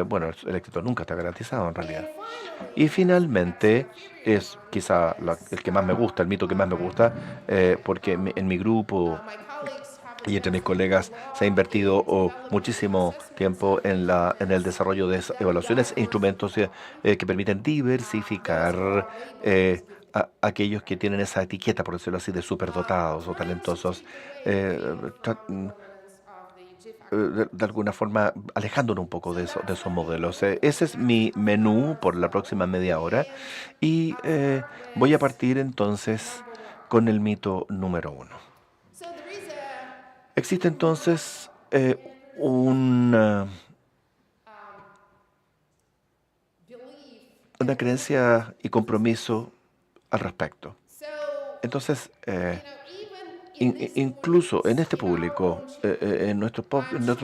Bueno, el éxito nunca está garantizado en realidad. Y finalmente, es quizá el que más me gusta, el mito que más me gusta, porque en mi grupo y entre mis colegas se ha invertido muchísimo tiempo en el desarrollo de evaluaciones e instrumentos que permiten diversificar aquellos que tienen esa etiqueta, por decirlo así, de superdotados o talentosos, de alguna forma alejándonos un poco de esos modelos. Ese es mi menú por la próxima media hora y voy a partir entonces con el mito número 1. Existe entonces una creencia y compromiso al respecto. Entonces, incluso en este público, en nuestros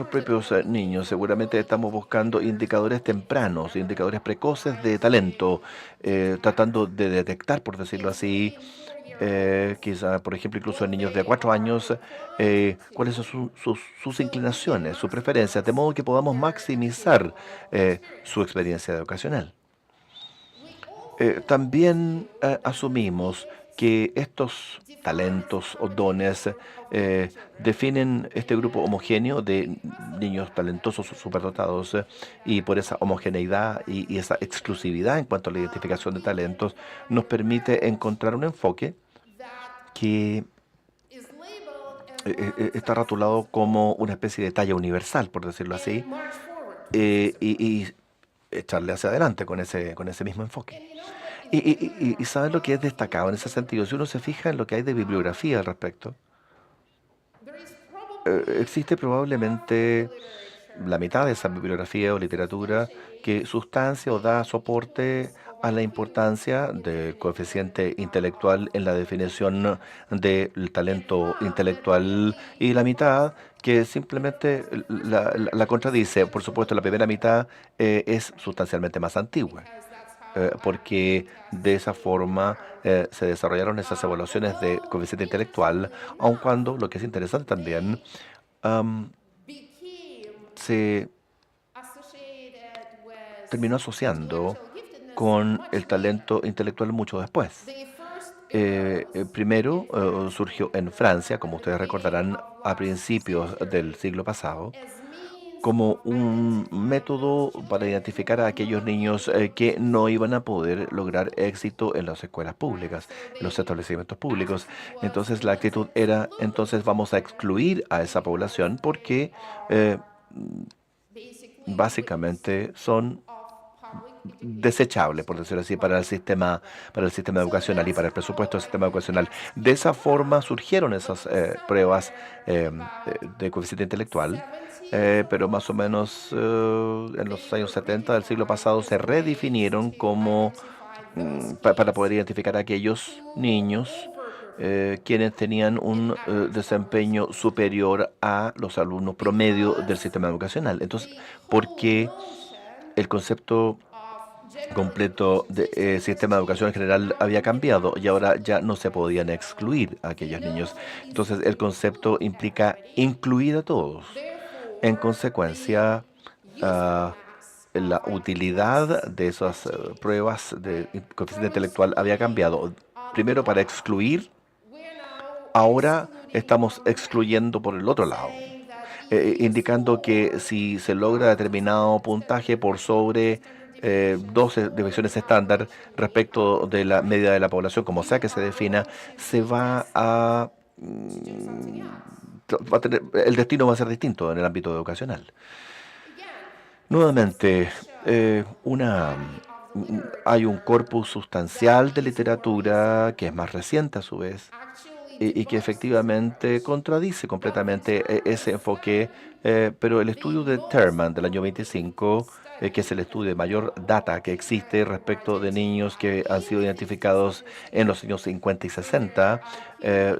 propios niños, seguramente estamos buscando indicadores tempranos, indicadores precoces de talento, tratando de detectar, por decirlo así, quizá, por ejemplo, incluso en niños de 4 años, cuáles son sus inclinaciones, sus preferencias, de modo que podamos maximizar su experiencia educacional. También asumimos que estos talentos o dones definen este grupo homogéneo de niños talentosos o superdotados y por esa homogeneidad y esa exclusividad en cuanto a la identificación de talentos nos permite encontrar un enfoque que está rotulado como una especie de talla universal, por decirlo así, y echarle hacia adelante con ese mismo enfoque. Y ¿saben lo que es destacado en ese sentido? Si uno se fija en lo que hay de bibliografía al respecto, existe probablemente la mitad de esa bibliografía o literatura que sustancia o da soporte a la importancia del coeficiente intelectual en la definición del talento intelectual y la mitad que simplemente la contradice. Por supuesto, la primera mitad es sustancialmente más antigua. Porque de esa forma se desarrollaron esas evaluaciones de coeficiente intelectual, aun cuando, lo que es interesante también, se terminó asociando con el talento intelectual mucho después. Primero surgió en Francia, como ustedes recordarán, a principios del siglo pasado, como un método para identificar a aquellos niños que no iban a poder lograr éxito en las escuelas públicas, en los establecimientos públicos. Entonces la actitud era, entonces vamos a excluir a esa población porque básicamente son desechables, por decirlo así, para el sistema educacional y para el presupuesto del sistema educacional. De esa forma surgieron esas pruebas de coeficiente intelectual. Pero más o menos en los años 70 del siglo pasado se redefinieron como para poder identificar a aquellos niños quienes tenían un desempeño superior a los alumnos promedio del sistema educacional. Entonces, ¿por qué el concepto completo de sistema de educación en general había cambiado y ahora ya no se podían excluir a aquellos niños? Entonces, el concepto implica incluir a todos. En consecuencia, la utilidad de esas pruebas de coeficiente intelectual había cambiado. Primero para excluir, ahora estamos excluyendo por el otro lado, indicando que si se logra determinado puntaje por sobre 12 divisiones estándar respecto de la media de la población, como sea que se defina, se va a el destino va a ser distinto en el ámbito educacional. Nuevamente, hay un corpus sustancial de literatura que es más reciente a su vez y que efectivamente contradice completamente ese enfoque, pero el estudio de Thurman del año 25, que es el estudio de mayor data que existe respecto de niños que han sido identificados en los años 50 y 60, eh,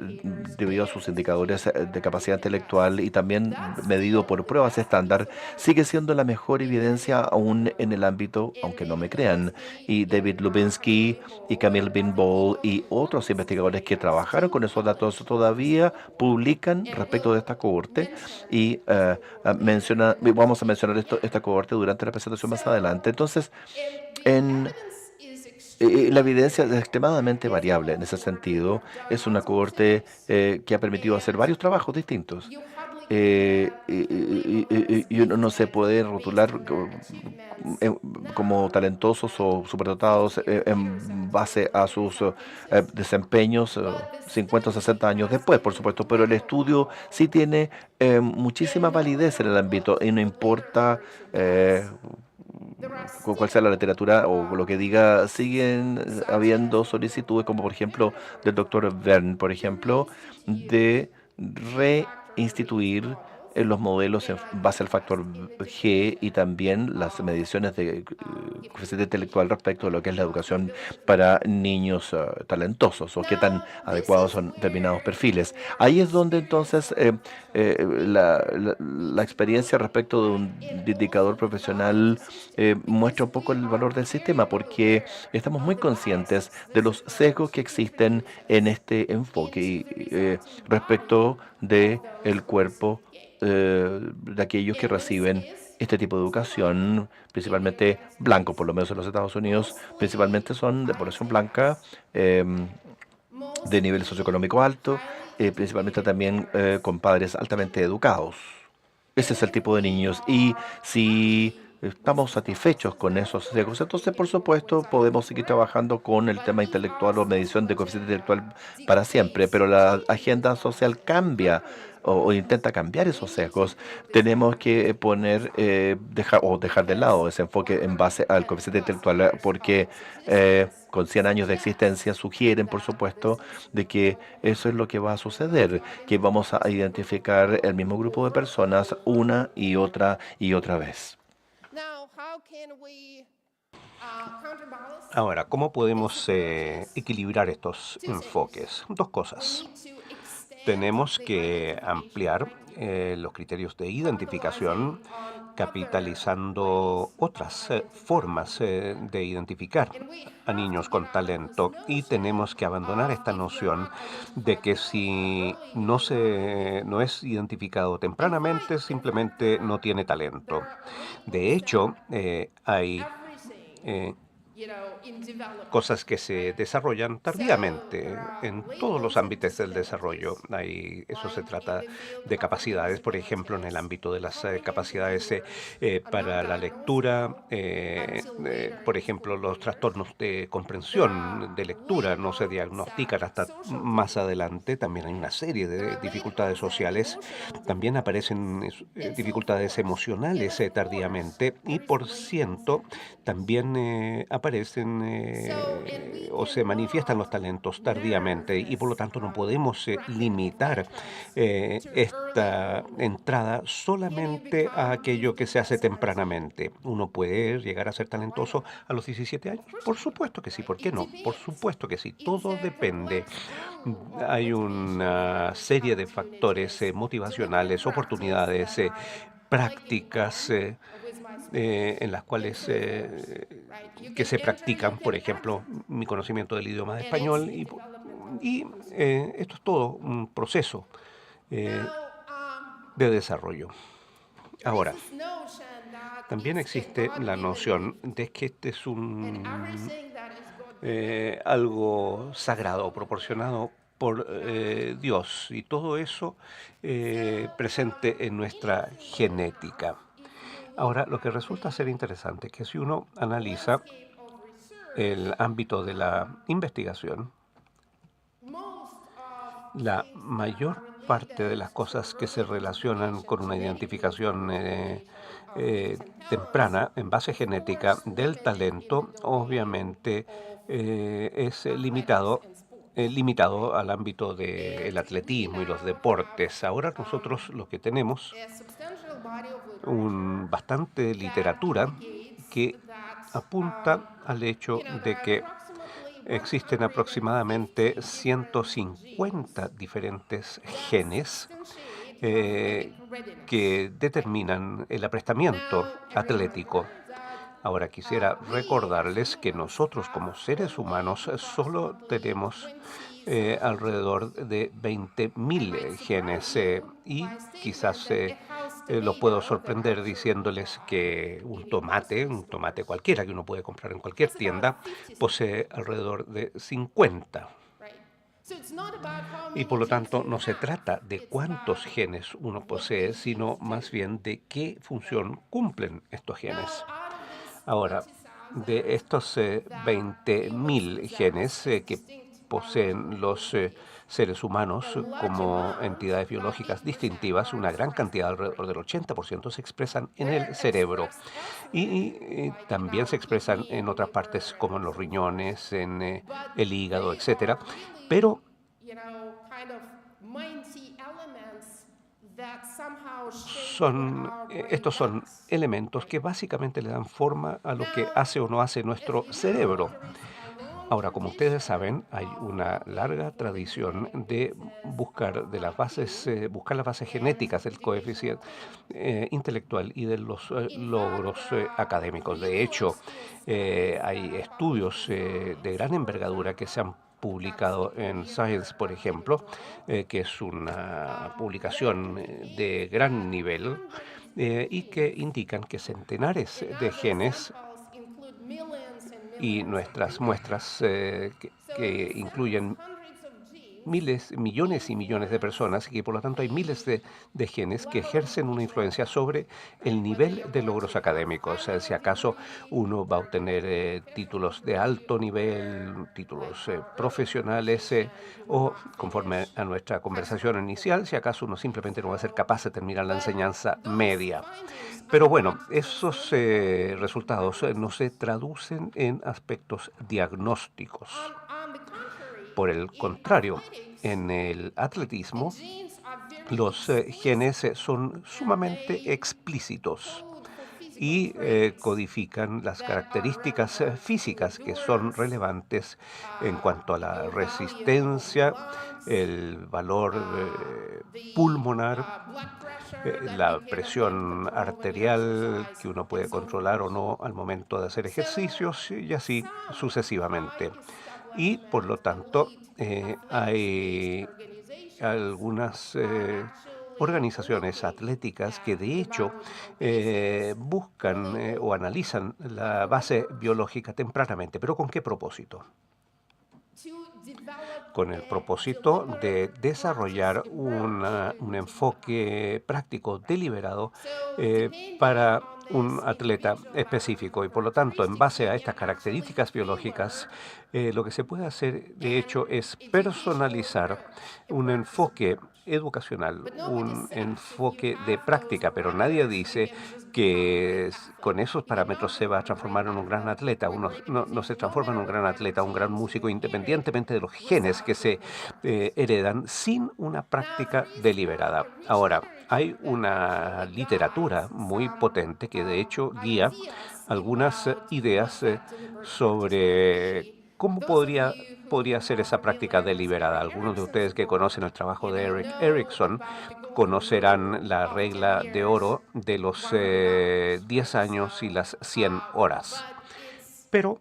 debido a sus indicadores de capacidad intelectual y también medido por pruebas estándar, sigue siendo la mejor evidencia aún en el ámbito, aunque no me crean. Y David Lubinsky y Camille Binball y otros investigadores que trabajaron con esos datos todavía publican respecto de esta cohorte y vamos a mencionar esta cohorte durante la presentación más adelante. Entonces, en la evidencia es extremadamente variable en ese sentido. Es una cohorte que ha permitido hacer varios trabajos distintos. Y uno no se puede rotular como talentosos o superdotados en base a sus desempeños 50 o 60 años después, por supuesto, pero el estudio sí tiene muchísima validez en el ámbito y no importa cuál sea la literatura o lo que diga, siguen habiendo solicitudes, como por ejemplo del doctor Verne, por ejemplo, de reinstituir los modelos en base al factor G y también las mediciones de coeficiente intelectual respecto de lo que es la educación para niños talentosos o qué tan adecuados son determinados perfiles. Ahí es donde entonces la experiencia respecto de un indicador profesional muestra un poco el valor del sistema porque estamos muy conscientes de los sesgos que existen en este enfoque respecto de el cuerpo de aquellos que reciben este tipo de educación, principalmente blancos, por lo menos en los Estados Unidos, principalmente son de población blanca, de nivel socioeconómico alto, principalmente también con padres altamente educados. Ese es el tipo de niños. Y si estamos satisfechos con esos sesgos, entonces, por supuesto, podemos seguir trabajando con el tema intelectual o medición de coeficiente intelectual para siempre, pero la agenda social cambia o intenta cambiar esos sesgos. Tenemos que dejar de lado ese enfoque en base al coeficiente intelectual, porque con 100 años de existencia sugieren, por supuesto, de que eso es lo que va a suceder, que vamos a identificar el mismo grupo de personas una y otra vez. Ahora, ¿cómo podemos equilibrar estos enfoques? Dos cosas. Tenemos que ampliar los criterios de identificación, capitalizando otras formas de identificar a niños con talento. Y tenemos que abandonar esta noción de que si no es identificado tempranamente, simplemente no tiene talento. De hecho, hay cosas que se desarrollan tardíamente en todos los ámbitos del desarrollo. Eso se trata de capacidades, por ejemplo, en el ámbito de las capacidades para la lectura, por ejemplo, los trastornos de comprensión de lectura no se diagnostican hasta más adelante. También hay una serie de dificultades sociales, también aparecen dificultades emocionales tardíamente y por ciento también aparecen o se manifiestan los talentos tardíamente y por lo tanto no podemos limitar esta entrada solamente a aquello que se hace tempranamente. ¿Uno puede llegar a ser talentoso a los 17 años? Por supuesto que sí, ¿por qué no? Por supuesto que sí, todo depende. Hay una serie de factores motivacionales, oportunidades, prácticas en las cuales que se practican, por ejemplo, mi conocimiento del idioma de español y esto es todo un proceso de desarrollo. Ahora, también existe la noción de que este es algo sagrado, proporcionado por Dios y todo eso presente en nuestra genética. Ahora, lo que resulta ser interesante es que si uno analiza el ámbito de la investigación, la mayor parte de las cosas que se relacionan con una identificación temprana en base genética del talento, obviamente es limitado al ámbito del atletismo y los deportes. Ahora nosotros lo que tenemos bastante literatura que apunta al hecho de que existen aproximadamente 150 diferentes genes que determinan el aprestamiento atlético. Ahora quisiera recordarles que nosotros como seres humanos solo tenemos alrededor de 20.000 genes y quizás los puedo sorprender diciéndoles que un tomate cualquiera que uno puede comprar en cualquier tienda, posee alrededor de 50. Y por lo tanto no se trata de cuántos genes uno posee, sino más bien de qué función cumplen estos genes. Ahora, de estos 20.000 genes que poseen los seres humanos como entidades biológicas distintivas, una gran cantidad, alrededor del 80%, se expresan en el cerebro y también se expresan en otras partes como en los riñones, en el hígado, etcétera. Pero estos son elementos que básicamente le dan forma a lo que hace o no hace nuestro cerebro. Ahora, como ustedes saben, hay una larga tradición de buscar las bases genéticas del coeficiente intelectual y de los logros académicos. De hecho, hay estudios de gran envergadura que se han publicado en Science, por ejemplo, que es una publicación de gran nivel y que indican que centenares de genes y nuestras muestras que incluyen millones y millones de personas y que por lo tanto hay miles de genes que ejercen una influencia sobre el nivel de logros académicos. Si acaso uno va a obtener títulos de alto nivel, títulos profesionales o conforme a nuestra conversación inicial, si acaso uno simplemente no va a ser capaz de terminar la enseñanza media. Pero bueno, esos resultados no se traducen en aspectos diagnósticos. Por el contrario, en el atletismo, los genes son sumamente explícitos y codifican las características físicas que son relevantes en cuanto a la resistencia, el valor pulmonar, la presión arterial que uno puede controlar o no al momento de hacer ejercicios y así sucesivamente. Y por lo tanto hay algunas organizaciones atléticas que de hecho buscan o analizan la base biológica tempranamente. ¿Pero con qué propósito? Con el propósito de desarrollar un enfoque práctico deliberado para un atleta específico y por lo tanto en base a estas características biológicas lo que se puede hacer de hecho es personalizar un enfoque educacional, un enfoque de práctica, pero nadie dice que con esos parámetros se va a transformar en un gran atleta. Uno no se transforma en un gran atleta, un gran músico, independientemente de los genes que se heredan sin una práctica deliberada. Ahora, hay una literatura muy potente que de hecho guía algunas ideas sobre cómo podría ser esa práctica deliberada. Algunos de ustedes que conocen el trabajo de Erik Erikson conocerán la regla de oro de los 10 años y las 100 horas. Pero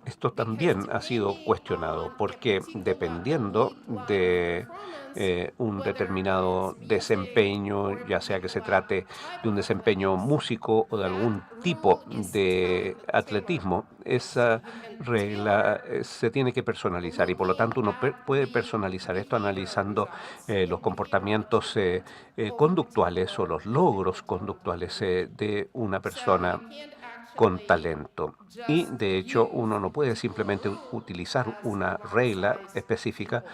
esto también ha sido cuestionado porque dependiendo de un determinado desempeño, ya sea que se trate de un desempeño músico o de algún tipo de atletismo, esa regla se tiene que personalizar y por lo tanto uno puede personalizar esto analizando los comportamientos conductuales o los logros conductuales de una persona con talento. Y de hecho uno no puede simplemente utilizar una regla específica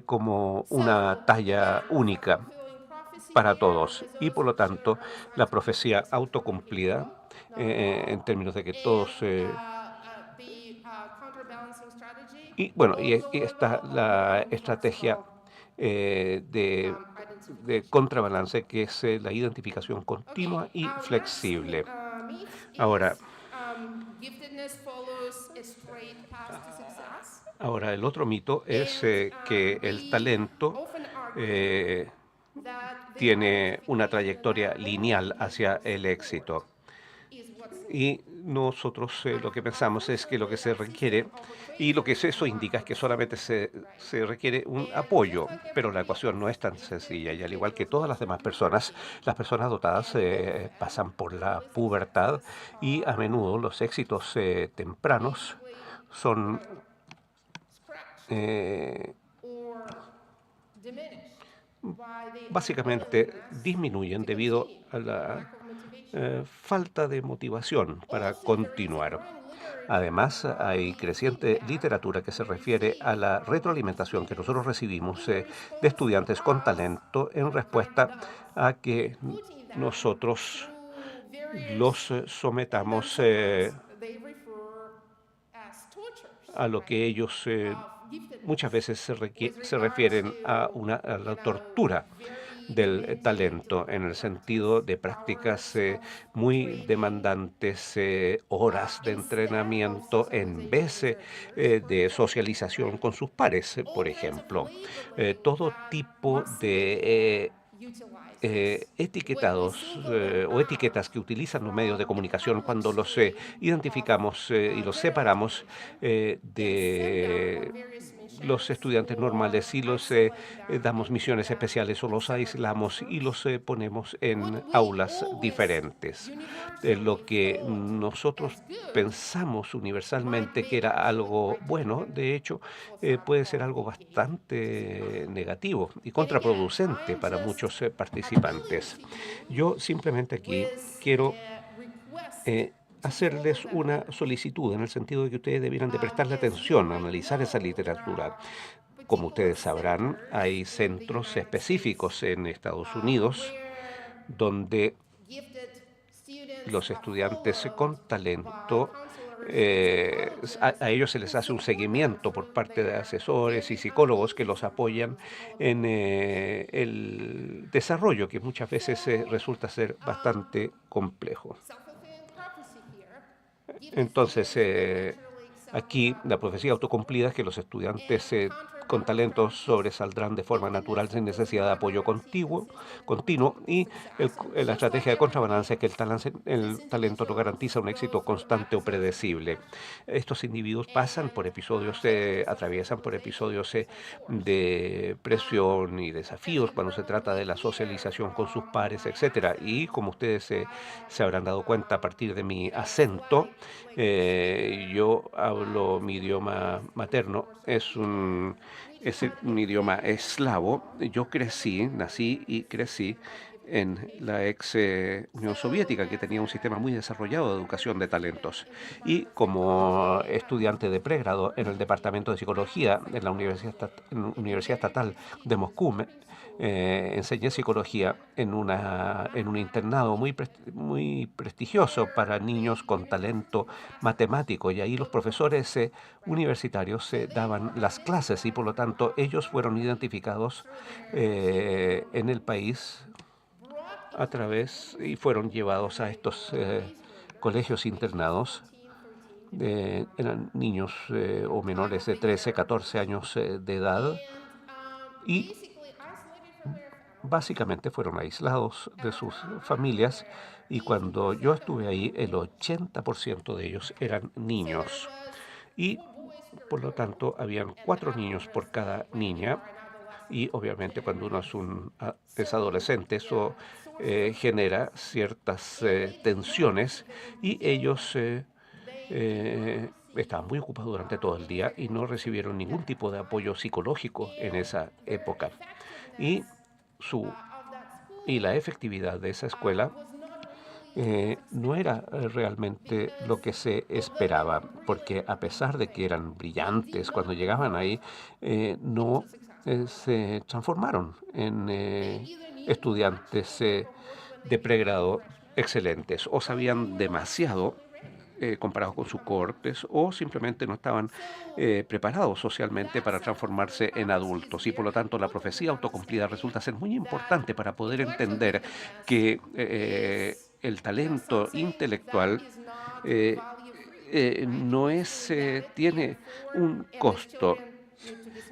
como una talla única para todos. Y por lo tanto, la profecía autocumplida, en términos de que todos... y bueno, y está la estrategia de contrabalance, que es la identificación continua y flexible. Ahora, ahora el otro mito es que el talento tiene una trayectoria lineal hacia el éxito. Y nosotros lo que pensamos es que lo que se requiere, y lo que eso indica es que solamente se requiere un apoyo, pero la ecuación no es tan sencilla. Y al igual que todas las demás personas, las personas dotadas pasan por la pubertad y a menudo los éxitos tempranos son básicamente disminuyen debido a la falta de motivación para continuar. Además, hay creciente literatura que se refiere a la retroalimentación que nosotros recibimos de estudiantes con talento en respuesta a que nosotros los sometamos a lo que ellos muchas veces se refieren a la tortura del talento, en el sentido de prácticas muy demandantes, horas de entrenamiento en vez de socialización con sus pares, por ejemplo. Todo tipo de etiquetados o etiquetas que utilizan los medios de comunicación cuando los identificamos y los separamos de los estudiantes normales y los damos misiones especiales o los aislamos y los ponemos en aulas diferentes. Lo que nosotros pensamos universalmente que era algo bueno, de hecho, puede ser algo bastante negativo y contraproducente para muchos participantes. Yo simplemente aquí quiero hacerles una solicitud en el sentido de que ustedes debieran de prestarle atención a analizar esa literatura. Como ustedes sabrán, hay centros específicos en Estados Unidos donde los estudiantes con talento, a ellos se les hace un seguimiento por parte de asesores y psicólogos que los apoyan en el desarrollo, que muchas veces resulta ser bastante complejo. Entonces, aquí la profecía autocumplida es que los estudiantes con talentos sobresaldrán de forma natural sin necesidad de apoyo continuo y la estrategia de contrabalance es que el talento no garantiza un éxito constante o predecible. Estos individuos pasan por episodios, atraviesan por episodios de presión y desafíos cuando se trata de la socialización con sus pares, etcétera. Y como ustedes se habrán dado cuenta a partir de mi acento, yo hablo mi idioma materno, es un idioma eslavo. Yo nací y crecí en la ex Unión Soviética, que tenía un sistema muy desarrollado de educación de talentos. Y como estudiante de pregrado en el Departamento de Psicología en la Universidad Estatal de Moscú, enseñé psicología en un internado muy prestigioso para niños con talento matemático, y ahí los profesores universitarios daban las clases y por lo tanto ellos fueron identificados en el país a través y fueron llevados a estos colegios internados. Eran niños o menores de 13, 14 años de edad y básicamente fueron aislados de sus familias, y cuando yo estuve ahí el 80% de ellos eran niños y por lo tanto habían 4 niños por cada niña. Y obviamente cuando uno es adolescente, eso genera ciertas tensiones, y ellos estaban muy ocupados durante todo el día y no recibieron ningún tipo de apoyo psicológico en esa época. Y la efectividad de esa escuela no era realmente lo que se esperaba, porque a pesar de que eran brillantes cuando llegaban ahí, no se transformaron en estudiantes de pregrado excelentes, o sabían demasiado comparados con sus cohortes, o simplemente no estaban preparados socialmente para transformarse en adultos. Y por lo tanto la profecía autocumplida resulta ser muy importante para poder entender que el talento intelectual tiene un costo.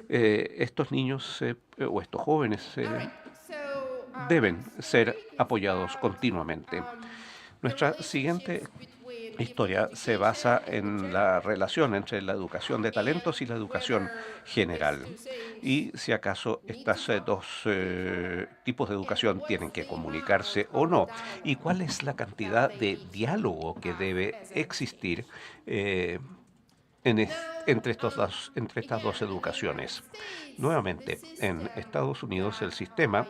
Estos niños o estos jóvenes deben ser apoyados continuamente. Nuestra siguiente historia se basa en la relación entre la educación de talentos y la educación general. Y si acaso estos dos tipos de educación tienen que comunicarse o no. Y cuál es la cantidad de diálogo que debe existir entre estas dos educaciones. Nuevamente, en Estados Unidos el sistema,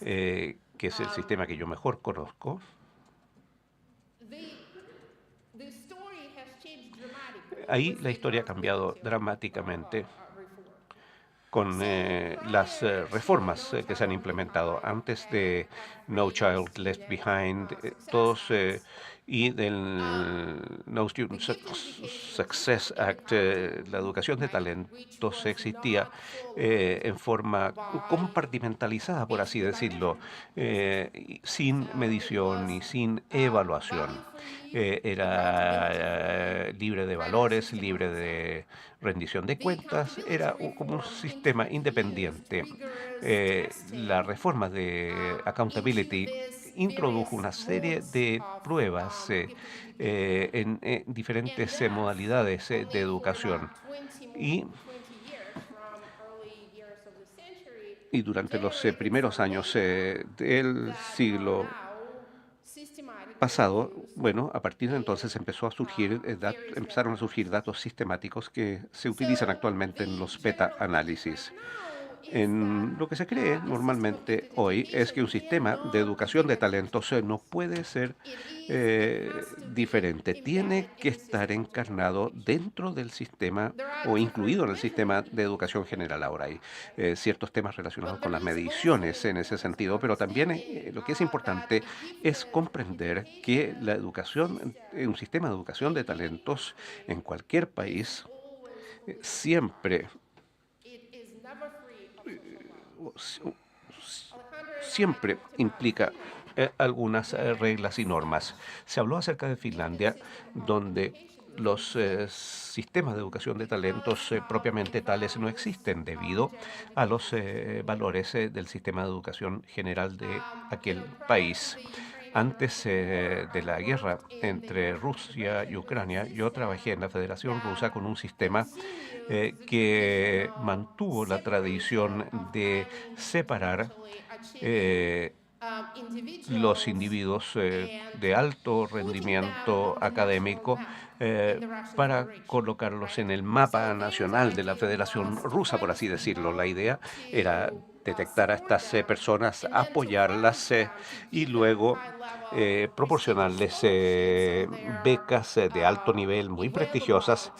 que es el sistema que yo mejor conozco, ahí la historia ha cambiado dramáticamente con las reformas que se han implementado antes de No Child Left Behind, y del No Student Success Act. La educación de talentos existía en forma compartimentalizada, por así decirlo, sin medición y sin evaluación. Era libre de valores, libre de rendición de cuentas, era como un sistema independiente. La reforma de accountability introdujo una serie de pruebas en diferentes modalidades de educación. Y durante los primeros años del siglo pasado, bueno, a partir de entonces empezaron a surgir datos sistemáticos que se utilizan actualmente en los meta-análisis. En lo que se cree normalmente hoy es que un sistema de educación de talentos no puede ser diferente. Tiene que estar encarnado dentro del sistema o incluido en el sistema de educación general. Ahora hay ciertos temas relacionados con las mediciones en ese sentido, pero también lo que es importante es comprender que la educación, un sistema de educación de talentos en cualquier país siempre implica algunas reglas y normas. Se habló acerca de Finlandia, donde los sistemas de educación de talentos propiamente tales no existen debido a los valores del sistema de educación general de aquel país. Antes de la guerra entre Rusia y Ucrania, yo trabajé en la Federación Rusa con un sistema que mantuvo la tradición de separar los individuos de alto rendimiento académico para colocarlos en el mapa nacional de la Federación Rusa, por así decirlo. La idea era detectar a estas personas, apoyarlas y luego proporcionarles becas de alto nivel muy prestigiosas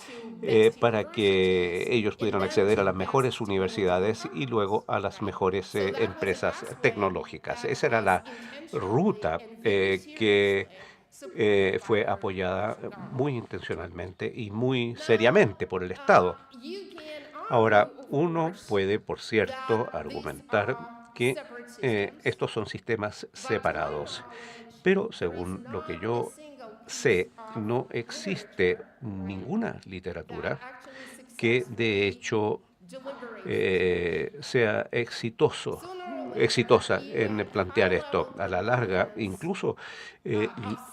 para que ellos pudieran acceder a las mejores universidades y luego a las mejores empresas tecnológicas. Esa era la ruta que fue apoyada muy intencionalmente y muy seriamente por el Estado. Ahora, uno puede, por cierto, argumentar que estos son sistemas separados, pero según lo que yo sé, no existe ninguna literatura que de hecho sea exitosa en plantear esto. A la larga, incluso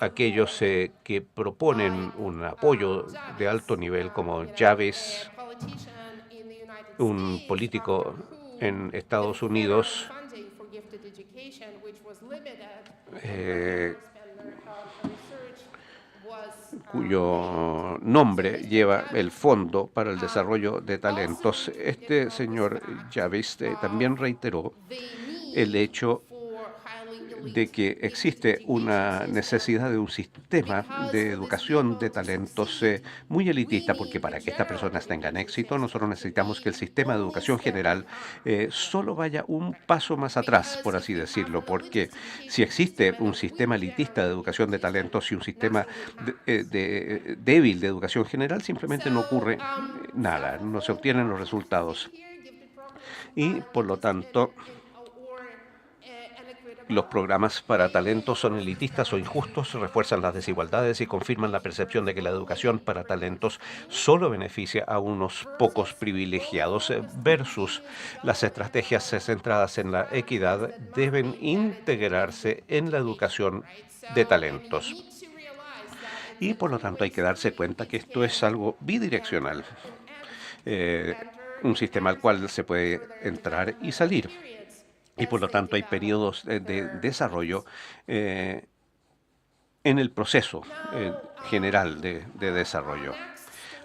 aquellos que proponen un apoyo de alto nivel, como Javis, un político en Estados Unidos, cuyo nombre lleva el Fondo para el Desarrollo de Talentos. Este señor Javis también reiteró el hecho de que existe una necesidad de un sistema de educación de talentos muy elitista, porque para que estas personas tengan éxito, nosotros necesitamos que el sistema de educación general solo vaya un paso más atrás, por así decirlo, porque si existe un sistema elitista de educación de talentos y un sistema débil de educación general, simplemente no ocurre nada, no se obtienen los resultados. Y por lo tanto, los programas para talentos son elitistas o injustos, refuerzan las desigualdades y confirman la percepción de que la educación para talentos solo beneficia a unos pocos privilegiados versus las estrategias centradas en la equidad deben integrarse en la educación de talentos. Y por lo tanto hay que darse cuenta que esto es algo bidireccional, un sistema al cual se puede entrar y salir. Y por lo tanto hay periodos de desarrollo en el proceso general de desarrollo.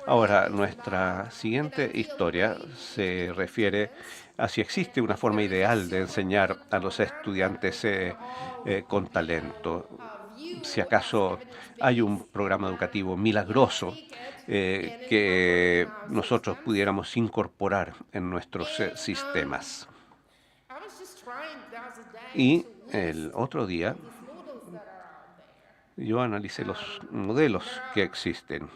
Ahora, nuestra siguiente historia se refiere a si existe una forma ideal de enseñar a los estudiantes con talento. Si acaso hay un programa educativo milagroso que nosotros pudiéramos incorporar en nuestros sistemas. Y el otro día yo analicé los modelos que existen.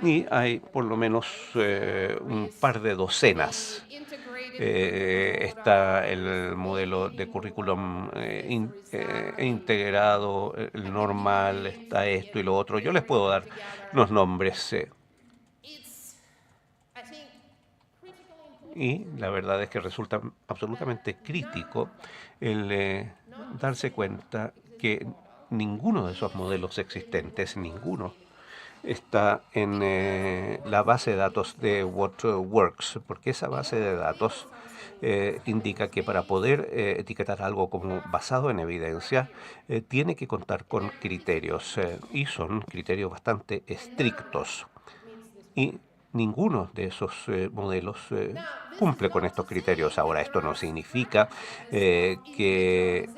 Y hay por lo menos un par de docenas. Está el modelo de currículum integrado, el normal, está esto y lo otro. Yo les puedo dar los nombres. Y la verdad es que resulta absolutamente crítico el darse cuenta que ninguno de esos modelos existentes, ninguno, está en la base de datos de What Works, porque esa base de datos indica que para poder etiquetar algo como basado en evidencia, tiene que contar con criterios, y son criterios bastante estrictos. Y ninguno de esos modelos cumple con estos criterios. Ahora, esto no significa que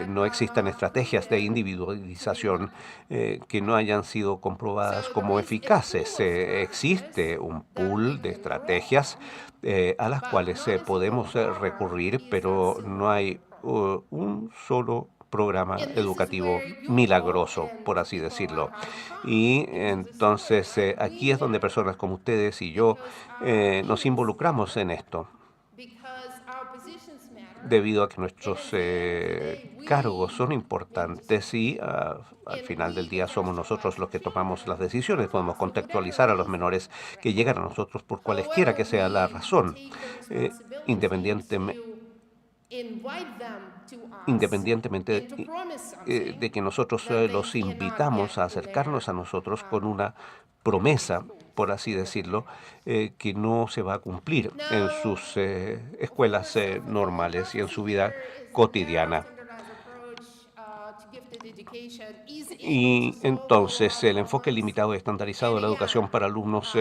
no existan estrategias de individualización que no hayan sido comprobadas como eficaces. Existe un pool de estrategias a las cuales podemos recurrir, pero no hay un solo programa educativo milagroso, por así decirlo. Y entonces aquí es donde personas como ustedes y yo nos involucramos en esto, debido a que nuestros cargos son importantes y al final del día somos nosotros los que tomamos las decisiones. Podemos contextualizar a los menores que llegan a nosotros por cualesquiera que sea la razón, independientemente de que nosotros los invitamos a acercarnos a nosotros con una promesa, por así decirlo, que no se va a cumplir en sus escuelas normales y en su vida cotidiana. Y entonces el enfoque limitado y estandarizado de la educación para alumnos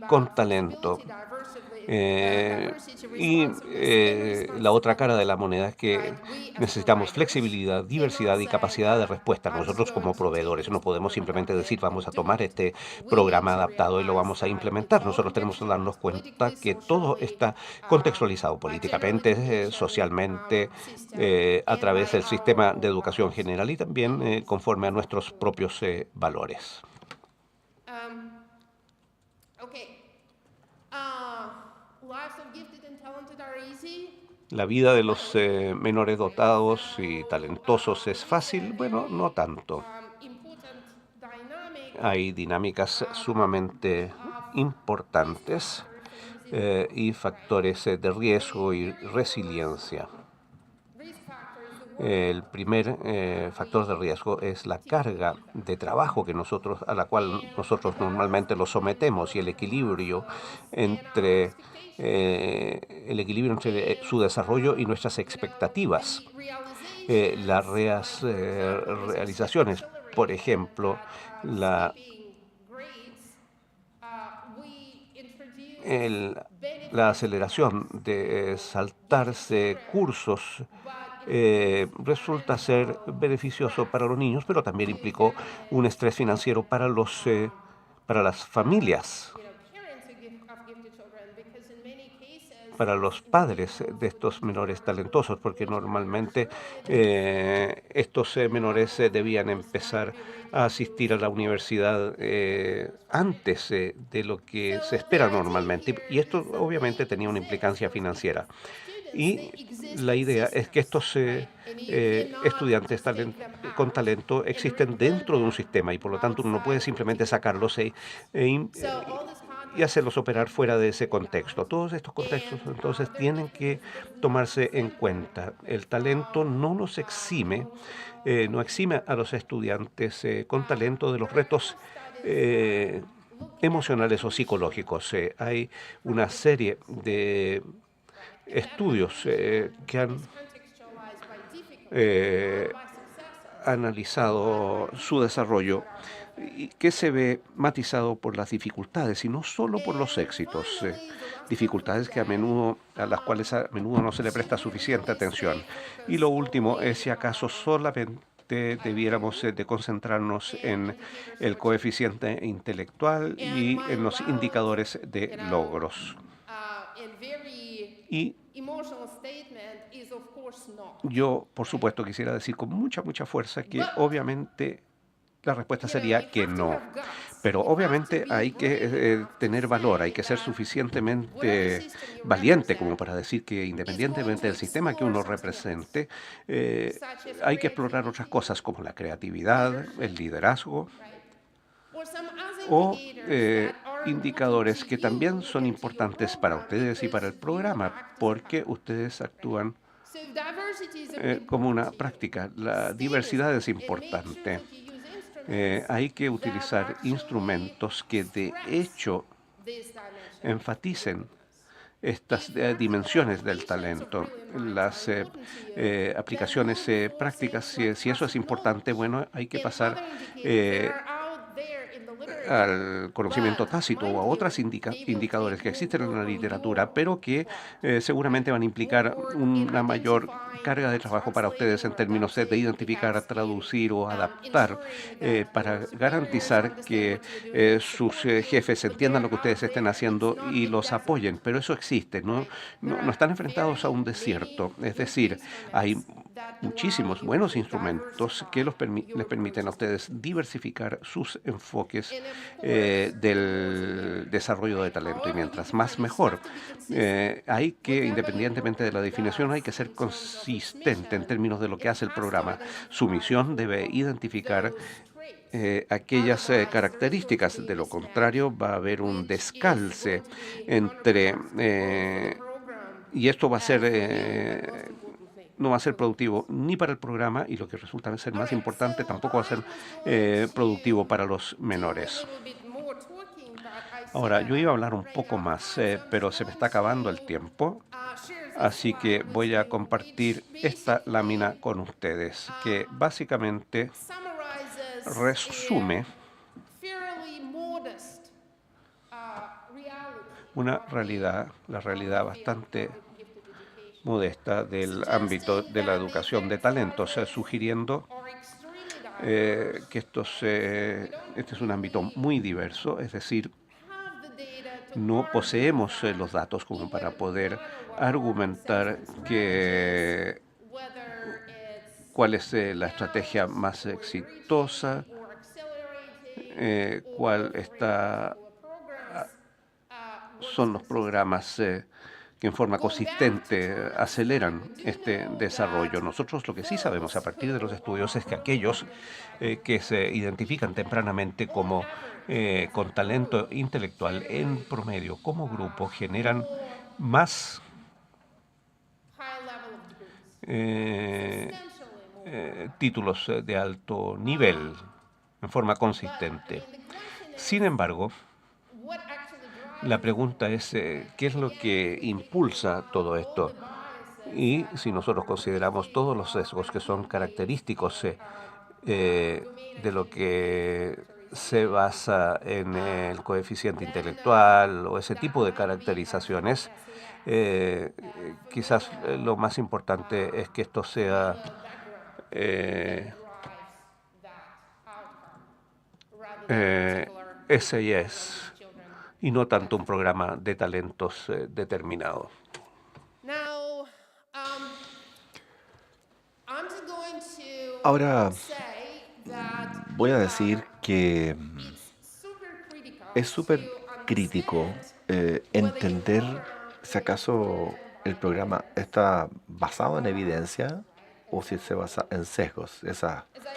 con talento. La otra cara de la moneda es que necesitamos flexibilidad, diversidad y capacidad de respuesta. Nosotros como proveedores no podemos simplemente decir vamos a tomar este programa adaptado y lo vamos a implementar. Nosotros tenemos que darnos cuenta que todo está contextualizado políticamente, socialmente, a través del sistema de educación general y también conforme a nuestros propios valores. ¿La vida de los menores dotados y talentosos es fácil? Bueno, no tanto. Hay dinámicas sumamente importantes y factores de riesgo y resiliencia. El primer factor de riesgo es la carga de trabajo a la cual nosotros normalmente los sometemos y el equilibrio entre su desarrollo y nuestras expectativas. Las realizaciones, por ejemplo, la aceleración de saltarse cursos resulta ser beneficioso para los niños, pero también implicó un estrés financiero para las familias, para los padres de estos menores talentosos, porque normalmente estos menores debían empezar a asistir a la universidad antes de lo que se espera normalmente. Y esto obviamente tenía una implicancia financiera. Y la idea es que estos estudiantes con talento existen dentro de un sistema y por lo tanto uno no puede simplemente sacarlos y hacerlos operar fuera de ese contexto. Todos estos contextos entonces tienen que tomarse en cuenta. El talento no nos exime, no exime a los estudiantes con talento de los retos emocionales o psicológicos. Hay una serie de estudios que han analizado su desarrollo y que se ve matizado por las dificultades y no solo por los éxitos, dificultades que a las cuales a menudo no se le presta suficiente atención. Y lo último es si acaso solamente debiéramos de concentrarnos en el coeficiente intelectual y en los indicadores de logros. Y yo, por supuesto, quisiera decir con mucha fuerza que obviamente la respuesta sería que no. Pero obviamente hay que tener valor, hay que ser suficientemente valiente como para decir que independientemente del sistema que uno represente, hay que explorar otras cosas como la creatividad, el liderazgo o indicadores que también son importantes para ustedes y para el programa, porque ustedes actúan como una práctica. La diversidad es importante. Hay que utilizar instrumentos que de hecho enfaticen estas dimensiones del talento, las aplicaciones prácticas. Si eso es importante, bueno, hay que pasar al conocimiento tácito o a otros indicadores que existen en la literatura, pero que seguramente van a implicar una mayor carga de trabajo para ustedes en términos de identificar, traducir o adaptar para garantizar que sus jefes entiendan lo que ustedes estén haciendo y los apoyen. Pero eso existe, no están enfrentados a un desierto. Es decir, hay muchísimos buenos instrumentos que les permiten a ustedes diversificar sus enfoques del desarrollo de talento. Y mientras más, mejor. Hay que, independientemente de la definición, hay que ser consistente en términos de lo que hace el programa. Su misión debe identificar aquellas características. De lo contrario, va a haber un descalce entre... y esto va a ser... no va a ser productivo ni para el programa y lo que resulta ser más importante, tampoco va a ser productivo para los menores. Ahora, yo iba a hablar un poco más, pero se me está acabando el tiempo, así que voy a compartir esta lámina con ustedes, que básicamente resume una realidad, la realidad bastante modesta del ámbito de la educación de talentos, sugiriendo que este es un ámbito muy diverso, es decir, no poseemos los datos como para poder argumentar cuál es la estrategia más exitosa, son los programas que en forma consistente aceleran este desarrollo. Nosotros lo que sí sabemos a partir de los estudios es que aquellos que se identifican tempranamente como con talento intelectual en promedio como grupo generan más títulos de alto nivel en forma consistente. Sin embargo, la pregunta es, ¿qué es lo que impulsa todo esto? Y si nosotros consideramos todos los sesgos que son característicos de lo que se basa en el coeficiente intelectual o ese tipo de caracterizaciones. Quizás lo más importante es que esto sea SIS y no tanto un programa de talentos determinado. Now, I'm just going to Ahora say that voy a decir que it's super critical es súper to crítico understand entender si acaso el programa está basado en evidencia o si se basa en sesgos. Esas as I said,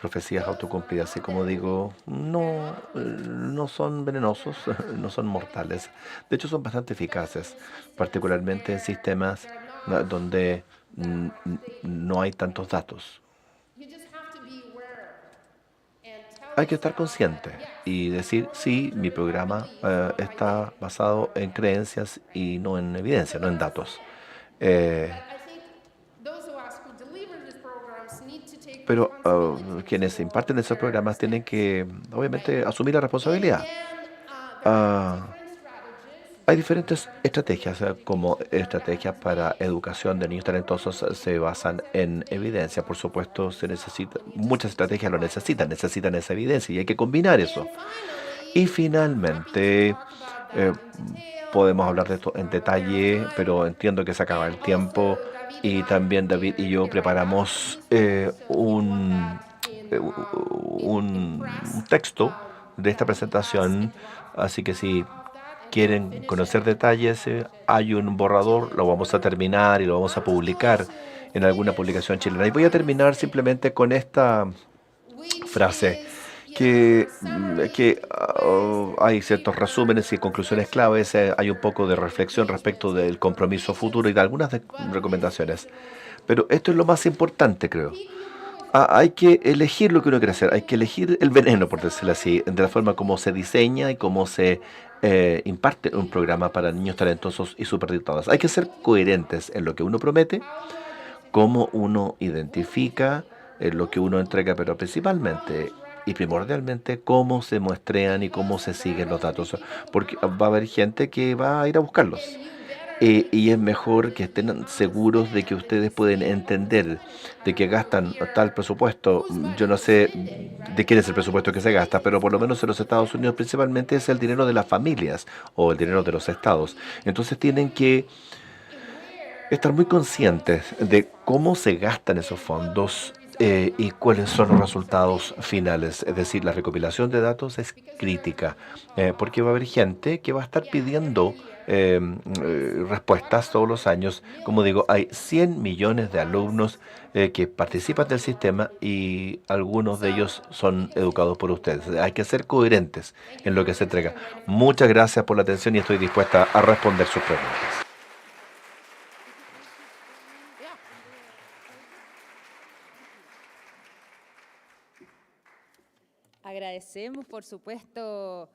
profecías autocumplidas, así como digo, no son venenosos, no son mortales. De hecho, son bastante eficaces, particularmente en sistemas donde no hay tantos datos. you just have to be aware and tell Hay que estar yourself consciente that, yes, y decir, sí, mi programa está basado en creencias y no en evidencia, no en datos. Eh, but I think those of us who deliver these programs need to take pero responsibility quienes imparten for esos their programas tienen mistakes. que, obviamente, asumir la And responsabilidad. then there are Ah, different strategies. Hay diferentes estrategias, como estrategias para educación de niños talentosos se basan en evidencia. Por supuesto, muchas estrategias lo necesitan esa evidencia y hay que combinar eso. Y finalmente, eh, podemos hablar de esto en detalle, pero entiendo que se acaba el tiempo y también David y yo preparamos un texto de esta presentación, así que si quieren conocer detalles, hay un borrador, lo vamos a terminar y lo vamos a publicar en alguna publicación chilena. Y voy a terminar simplemente con esta frase, que hay ciertos resúmenes y conclusiones claves, hay un poco de reflexión respecto del compromiso futuro y de algunas recomendaciones. Pero esto es lo más importante, creo. Hay que elegir lo que uno quiere hacer, hay que elegir el veneno, por decirlo así, de la forma como se diseña y cómo se imparte un programa para niños talentosos y superdotados. Hay que ser coherentes en lo que uno promete, cómo uno identifica lo que uno entrega, pero principalmente y primordialmente cómo se muestrean y cómo se siguen los datos, porque va a haber gente que va a ir a buscarlos. Y es mejor que estén seguros de que ustedes pueden entender de que gastan tal presupuesto. Yo no sé de quién es el presupuesto que se gasta, pero por lo menos en los Estados Unidos principalmente es el dinero de las familias o el dinero de los estados. Entonces tienen que estar muy conscientes de cómo se gastan esos fondos y cuáles son los resultados finales. Es decir, la recopilación de datos es crítica, porque va a haber gente que va a estar pidiendo respuestas todos los años. Como digo, hay 100 millones de alumnos que participan del sistema y algunos de ellos son educados por ustedes. Hay que ser coherentes en lo que se entrega. Muchas gracias por la atención y estoy dispuesta a responder sus preguntas. Agradecemos, por supuesto,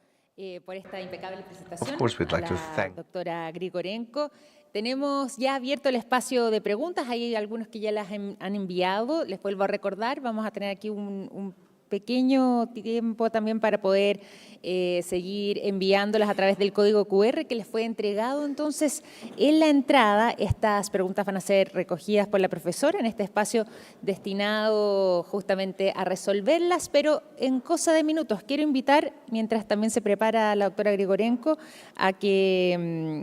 por esta impecable presentación Of course, we'd like a to la thank doctora Grigorenko. Tenemos ya abierto el espacio de preguntas, hay algunos que ya las han enviado. Les vuelvo a recordar, vamos a tener aquí un pequeño tiempo también para poder seguir enviándolas a través del código QR que les fue entregado. Entonces, en la entrada, estas preguntas van a ser recogidas por la profesora en este espacio destinado justamente a resolverlas, pero en cosa de minutos. Quiero invitar, mientras también se prepara la doctora Grigorenko, a que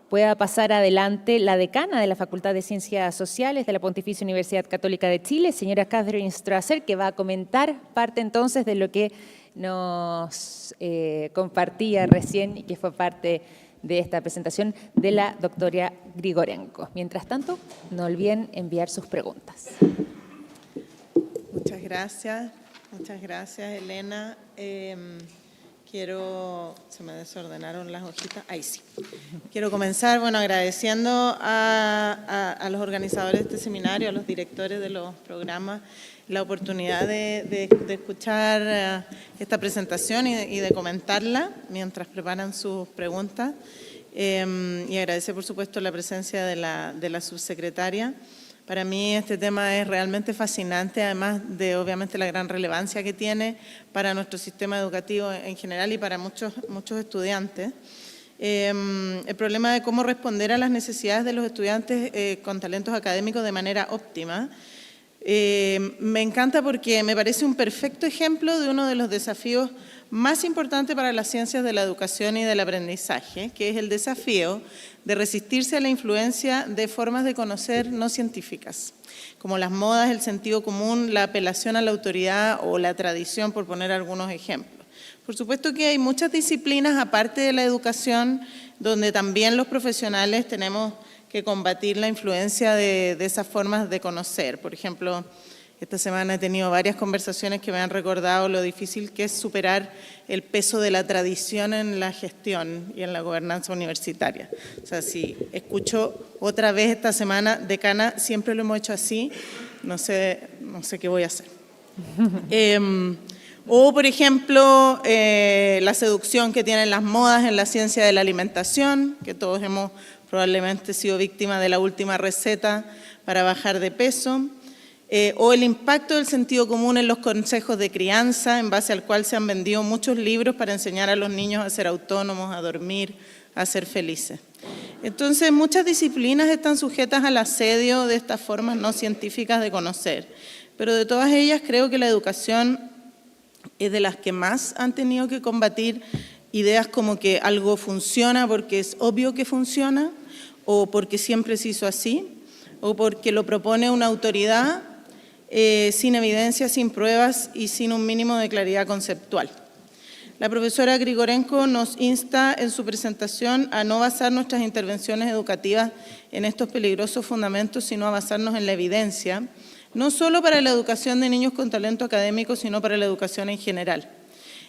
pueda pasar adelante la decana de la Facultad de Ciencias Sociales de la Pontificia Universidad Católica de Chile, señora Catherine Strasser, que va a comentar parte entonces de lo que nos compartía recién y que fue parte de esta presentación de la doctora Grigorenko. Mientras tanto, no olviden enviar sus preguntas. Muchas gracias, Elena. Se me desordenaron las hojitas, ahí sí. Quiero comenzar, agradeciendo a los organizadores de este seminario, a los directores de los programas, la oportunidad de escuchar esta presentación y de comentarla mientras preparan sus preguntas. Y agradecer, por supuesto, la presencia de la subsecretaria Para mí este tema es realmente fascinante, además de obviamente la gran relevancia que tiene para nuestro sistema educativo en general y para muchos estudiantes. El problema de cómo responder a las necesidades de los estudiantes con talentos académicos de manera óptima. Me encanta porque me parece un perfecto ejemplo de uno de los desafíos más importantes para las ciencias de la educación y del aprendizaje, que es el desafío de resistirse a la influencia de formas de conocer no científicas, como las modas, el sentido común, la apelación a la autoridad o la tradición, por poner algunos ejemplos. Por supuesto que hay muchas disciplinas, aparte de la educación, donde también los profesionales tenemos que combatir la influencia de esas formas de conocer. Por ejemplo, esta semana he tenido varias conversaciones que me han recordado lo difícil que es superar el peso de la tradición en la gestión y en la gobernanza universitaria. O sea, si escucho otra vez esta semana, decana, siempre lo hemos hecho así, no sé qué voy a hacer. O, por ejemplo, la seducción que tienen las modas en la ciencia de la alimentación, que todos hemos probablemente sido víctimas de la última receta para bajar de peso. O el impacto del sentido común en los consejos de crianza, en base al cual se han vendido muchos libros para enseñar a los niños a ser autónomos, a dormir, a ser felices. Entonces, muchas disciplinas están sujetas al asedio de estas formas no científicas de conocer, pero de todas ellas creo que la educación es de las que más han tenido que combatir ideas como que algo funciona porque es obvio que funciona, o porque siempre se hizo así, o porque lo propone una autoridad sin evidencia, sin pruebas y sin un mínimo de claridad conceptual. La profesora Grigorenko nos insta en su presentación a no basar nuestras intervenciones educativas en estos peligrosos fundamentos, sino a basarnos en la evidencia, no solo para la educación de niños con talento académico, sino para la educación en general.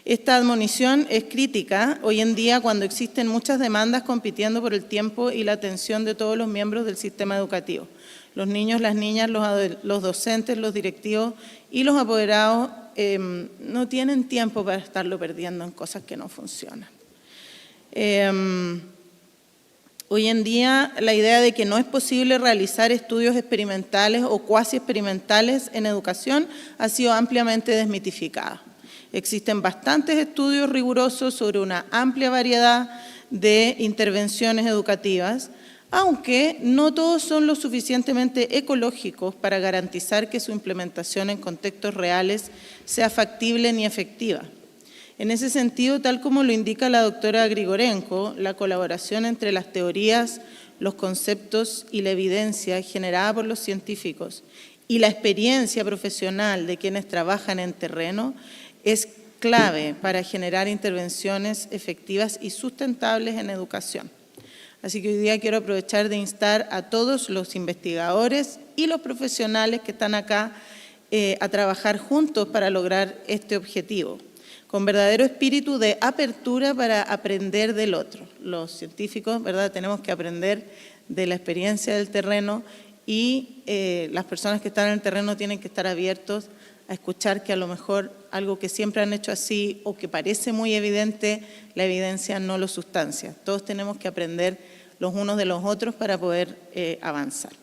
Esta admonición es crítica hoy en día cuando existen muchas demandas compitiendo por el tiempo y la atención de todos los miembros del sistema educativo. Los niños, las niñas, los docentes, los directivos y los apoderados no tienen tiempo para estarlo perdiendo en cosas que no funcionan. Hoy en día la idea de que no es posible realizar estudios experimentales o cuasi experimentales en educación ha sido ampliamente desmitificada. Existen bastantes estudios rigurosos sobre una amplia variedad de intervenciones educativas, aunque no todos son lo suficientemente ecológicos para garantizar que su implementación en contextos reales sea factible ni efectiva. En ese sentido, tal como lo indica la doctora Grigorenko, la colaboración entre las teorías, los conceptos y la evidencia generada por los científicos y la experiencia profesional de quienes trabajan en terreno es clave para generar intervenciones efectivas y sustentables en educación. Así que hoy día quiero aprovechar de instar a todos los investigadores y los profesionales que están acá a trabajar juntos para lograr este objetivo, con verdadero espíritu de apertura para aprender del otro. Los científicos, ¿verdad?, tenemos que aprender de la experiencia del terreno y las personas que están en el terreno tienen que estar abiertos a escuchar que a lo mejor algo que siempre han hecho así o que parece muy evidente, la evidencia no lo sustancia. Todos tenemos que aprender los unos de los otros para poder avanzar.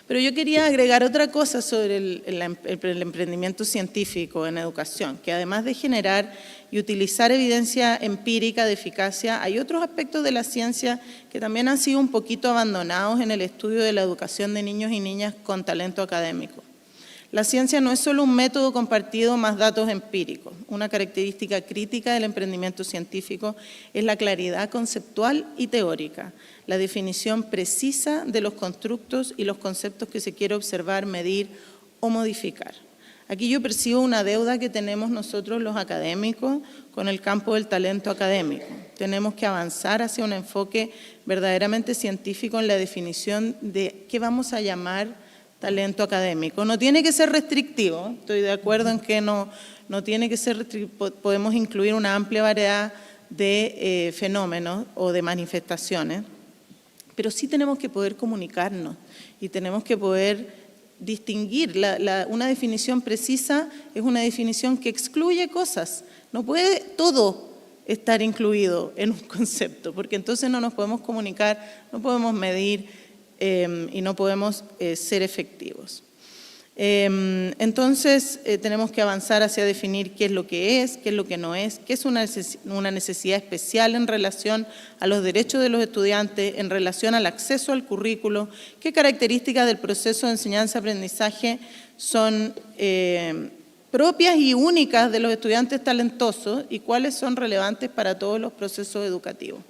Pero yo quería agregar otra cosa sobre el emprendimiento científico en educación, que además de generar y utilizar evidencia empírica de eficacia, hay otros aspectos de la ciencia que también han sido un poquito abandonados en el estudio de la educación de niños y niñas con talento académico. La ciencia no es solo un método compartido más datos empíricos. Una característica crítica del emprendimiento científico es la claridad conceptual y teórica, la definición precisa de los constructos y los conceptos que se quiere observar, medir o modificar. Aquí yo percibo una deuda que tenemos nosotros los académicos con el campo del talento académico. Tenemos que avanzar hacia un enfoque verdaderamente científico en la definición de qué vamos a llamar talento académico. No tiene que ser restrictivo, estoy de acuerdo en que no tiene que ser restrictivo, podemos incluir una amplia variedad de fenómenos o de manifestaciones, pero sí tenemos que poder comunicarnos y tenemos que poder distinguir. Una definición precisa es una definición que excluye cosas, no puede todo estar incluido en un concepto, porque entonces no nos podemos comunicar, no podemos medir, y no podemos ser efectivos. Entonces, tenemos que avanzar hacia definir qué es lo que no es, qué es una necesidad especial en relación a los derechos de los estudiantes, en relación al acceso al currículo, qué características del proceso de enseñanza-aprendizaje son propias y únicas de los estudiantes talentosos y cuáles son relevantes para todos los procesos educativos.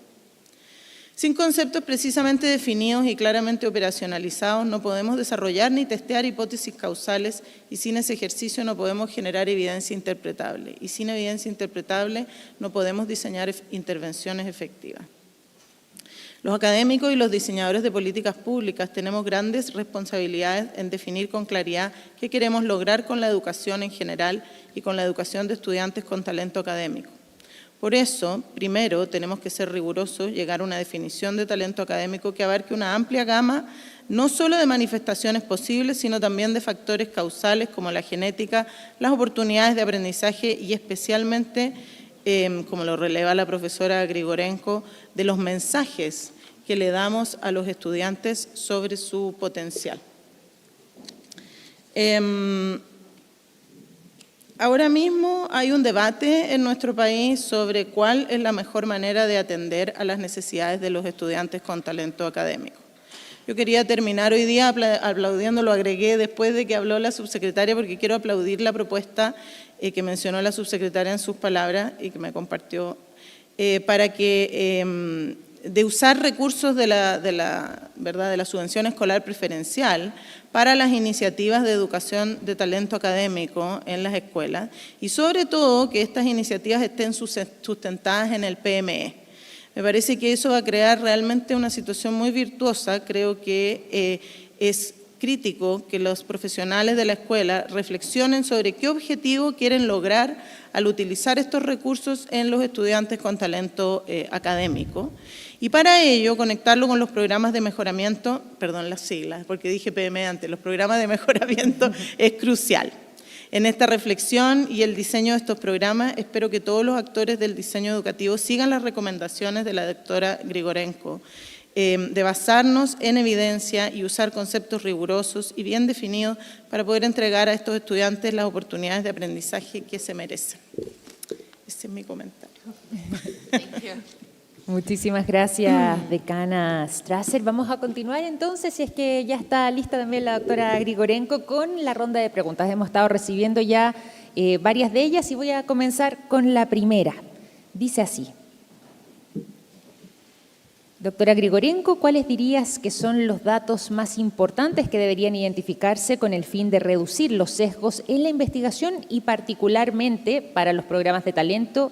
Sin conceptos precisamente definidos y claramente operacionalizados, no podemos desarrollar ni testear hipótesis causales y sin ese ejercicio no podemos generar evidencia interpretable. Y sin evidencia interpretable no podemos diseñar intervenciones efectivas. Los académicos y los diseñadores de políticas públicas tenemos grandes responsabilidades en definir con claridad qué queremos lograr con la educación en general y con la educación de estudiantes con talento académico. Por eso, primero, tenemos que ser rigurosos, llegar a una definición de talento académico que abarque una amplia gama, no solo de manifestaciones posibles, sino también de factores causales como la genética, las oportunidades de aprendizaje y especialmente, como lo releva la profesora Grigorenko, de los mensajes que le damos a los estudiantes sobre su potencial. Ahora mismo hay un debate en nuestro país sobre cuál es la mejor manera de atender a las necesidades de los estudiantes con talento académico. Yo quería terminar hoy día aplaudiendo, lo agregué después de que habló la subsecretaria, porque quiero aplaudir la propuesta que mencionó la subsecretaria en sus palabras y que me compartió, para que de usar recursos de la subvención escolar preferencial para las iniciativas de educación de talento académico en las escuelas y sobre todo que estas iniciativas estén sustentadas en el PME. Me parece que eso va a crear realmente una situación muy virtuosa. Creo que es crítico que los profesionales de la escuela reflexionen sobre qué objetivo quieren lograr al utilizar estos recursos en los estudiantes con talento académico. Y para ello, conectarlo con los programas de mejoramiento, perdón las siglas, porque dije PME antes, los programas de mejoramiento es crucial. En esta reflexión y el diseño de estos programas, espero que todos los actores del diseño educativo sigan las recomendaciones de la doctora Grigorenko, de basarnos en evidencia y usar conceptos rigurosos y bien definidos para poder entregar a estos estudiantes las oportunidades de aprendizaje que se merecen. Ese es mi comentario. Muchísimas gracias, decana Strasser. Vamos a continuar entonces, si es que ya está lista también la doctora Grigorenko, con la ronda de preguntas. Hemos estado recibiendo ya varias de ellas y voy a comenzar con la primera. Dice así. Doctora Grigorenko, ¿cuáles dirías que son los datos más importantes que deberían identificarse con el fin de reducir los sesgos en la investigación y particularmente para los programas de talento?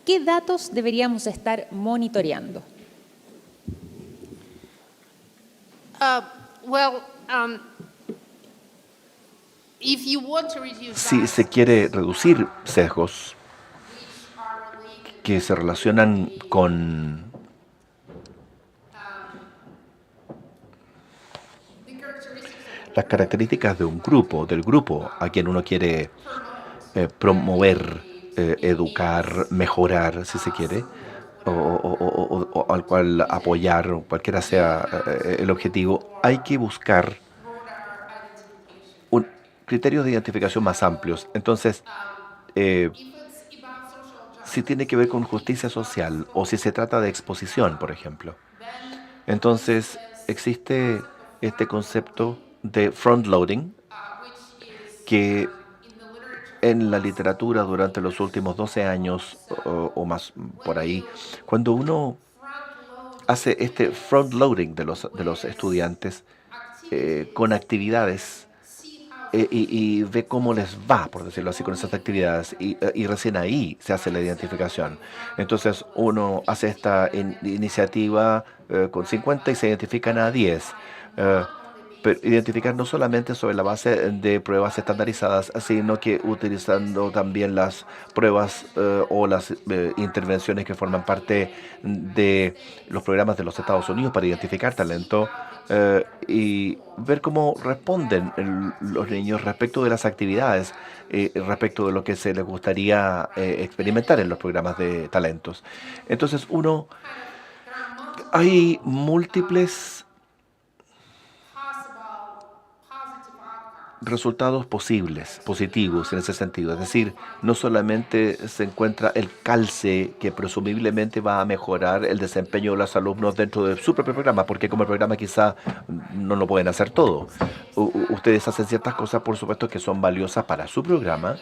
¿Qué datos deberíamos estar monitoreando? Si se quiere reducir sesgos que se relacionan con las características de un grupo, del grupo a quien uno quiere promover, educar, mejorar, si se quiere, o al cual apoyar, o cualquiera sea el objetivo, hay que buscar criterios de identificación más amplios. Entonces, si tiene que ver con justicia social o si se trata de exposición, por ejemplo, entonces existe este concepto de front-loading que en la literatura durante los últimos 12 años o más por ahí, cuando uno hace este front-loading de los estudiantes con actividades y ve cómo les va, por decirlo así, con esas actividades y recién ahí se hace la identificación. Entonces uno hace esta iniciativa con 50 y se identifican a 10. Pero identificar no solamente sobre la base de pruebas estandarizadas, sino que utilizando también las pruebas o las intervenciones que forman parte de los programas de los Estados Unidos para identificar talento y ver cómo responden los niños respecto de las actividades, respecto de lo que se les gustaría experimentar en los programas de talentos. Entonces, hay múltiples resultados posibles, positivos en ese sentido. Es decir, no solamente se encuentra el calce que presumiblemente va a mejorar el desempeño de los alumnos dentro de su propio programa, porque como el programa quizá no lo pueden hacer todo. Ustedes hacen ciertas cosas, por supuesto, que son valiosas para su programa,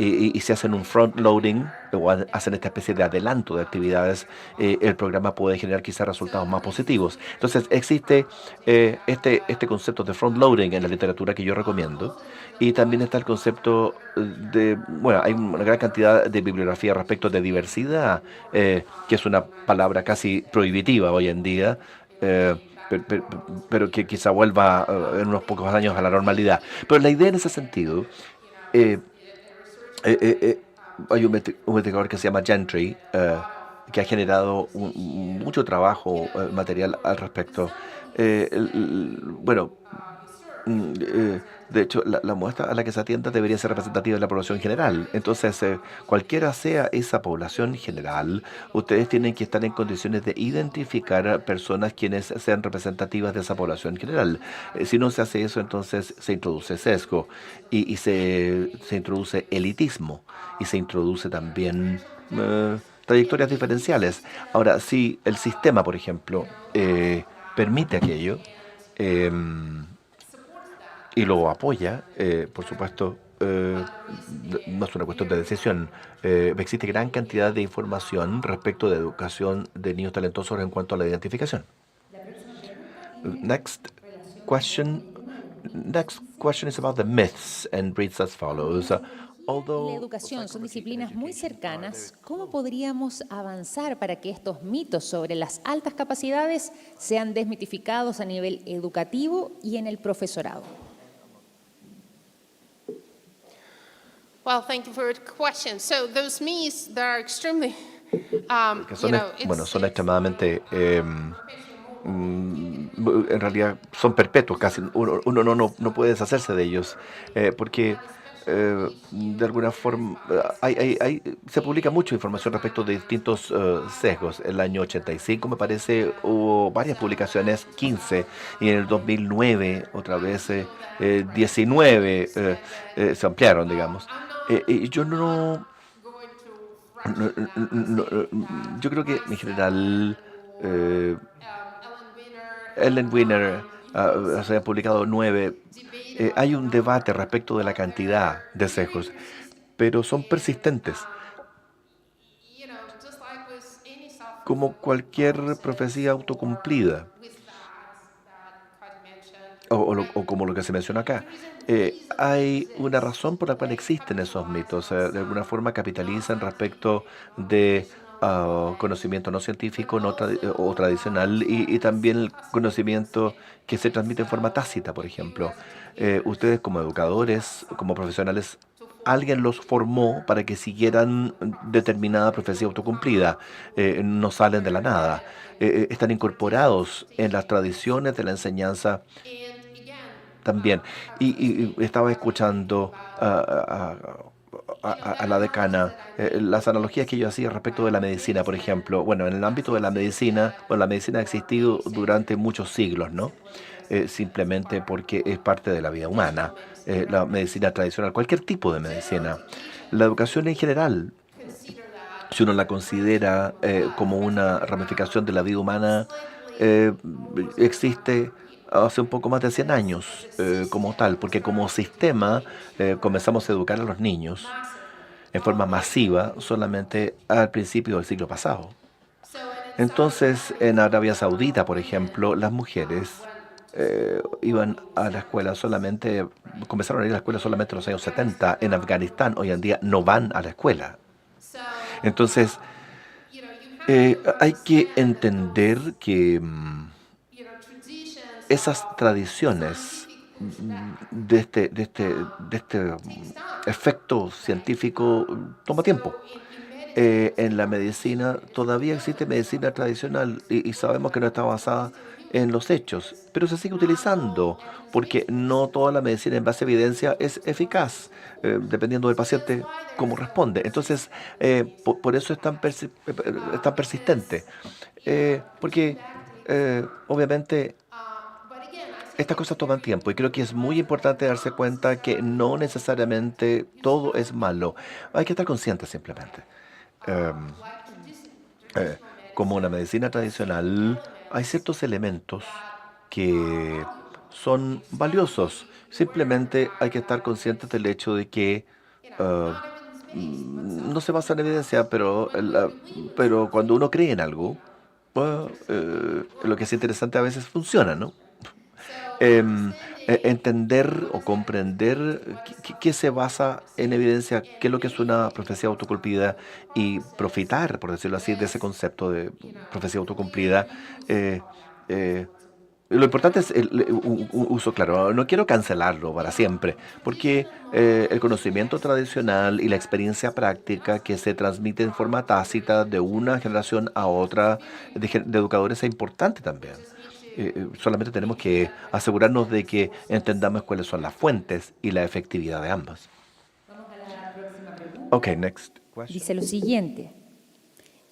y si hacen un front loading o hacen esta especie de adelanto de actividades, el programa puede generar quizás resultados más positivos. Entonces existe este concepto de front loading en la literatura que yo recomiendo, y también está el concepto bueno, hay una gran cantidad de bibliografía respecto de diversidad, que es una palabra casi prohibitiva hoy en día, pero que quizá vuelva en unos pocos años a la normalidad. Pero la idea en ese sentido, eh, hay un investigador que se llama Gentry, que ha generado mucho trabajo material al respecto. Bueno, de hecho, la muestra a la que se atienda debería ser representativa de la población general. Entonces, cualquiera sea esa población general, ustedes tienen que estar en condiciones de identificar a personas quienes sean representativas de esa población general. Si no se hace eso, entonces se introduce sesgo y se introduce elitismo y se introduce también trayectorias diferenciales. Ahora, si el sistema, por ejemplo, permite aquello, y lo apoya, por supuesto, no es una cuestión de decisión. Existe gran cantidad de información respecto de educación de niños talentosos en cuanto a la identificación. Next question. Next question is about the myths and reads as follows. La educación son disciplinas muy cercanas. ¿Cómo podríamos avanzar para que estos mitos sobre las altas capacidades sean desmitificados a nivel educativo y en el profesorado? Well, thank you for the question. So those myths that are extremely, Que son, bueno, son extremadamente, en realidad son perpetuos casi. Uno no puede deshacerse de ellos, porque de alguna forma se publica mucha información respecto de distintos sesgos. En el año 85, me parece, hubo varias publicaciones, 15, y en el 2009 otra vez 19 se ampliaron, digamos. Y yo yo creo que en general Ellen Winner se han publicado 9. Hay un debate respecto de la cantidad de sesgos, pero son persistentes. Como cualquier profecía autocumplida, o como lo que se menciona acá. Hay una razón por la cual existen esos mitos. De alguna forma capitalizan respecto de conocimiento no científico o tradicional, y también el conocimiento que se transmite en forma tácita, por ejemplo. Ustedes como educadores, como profesionales, alguien los formó para que siguieran determinada profecía autocumplida. No salen de la nada. Están incorporados en las tradiciones de la enseñanza también. Y estaba escuchando a la decana las analogías que yo hacía respecto de la medicina, por ejemplo. Bueno, en el ámbito de la medicina, bueno, la medicina ha existido durante muchos siglos, ¿no? Simplemente porque es parte de la vida humana. La medicina tradicional, cualquier tipo de medicina. La educación en general, si uno la considera como una ramificación de la vida humana, existe hace un poco más de 100 años como tal, porque como sistema comenzamos a educar a los niños en forma masiva solamente al principio del siglo pasado. Entonces, en Arabia Saudita, por ejemplo, las mujeres iban a la escuela comenzaron a ir a la escuela solamente en los años 70. En Afganistán, hoy en día, no van a la escuela. Entonces, hay que entender que esas tradiciones de este efecto científico toma tiempo. En la medicina todavía existe medicina tradicional y sabemos que no está basada en los hechos, pero se sigue utilizando porque no toda la medicina en base a evidencia es eficaz, dependiendo del paciente cómo responde. Entonces, por eso es tan persistente, porque obviamente estas cosas toman tiempo y creo que es muy importante darse cuenta que no necesariamente todo es malo. Hay que estar consciente simplemente. Em, Como una medicina tradicional, hay ciertos elementos que son valiosos. Simplemente hay que estar conscientes del hecho de que no se basa en evidencia, pero cuando uno cree en algo, lo que es interesante a veces funciona, ¿no? Entender o comprender qué se basa en evidencia, qué es lo que es una profecía autocumplida y profitar, por decirlo así, de ese concepto de profecía autocumplida. eh, eh, lo importante es un uso claro. No quiero cancelarlo para siempre, porque el conocimiento tradicional y la experiencia práctica que se transmite en forma tácita de una generación a otra de educadores es importante también. Solamente tenemos que asegurarnos de que entendamos cuáles son las fuentes y la efectividad de ambas. Ok, next question. Dice lo siguiente.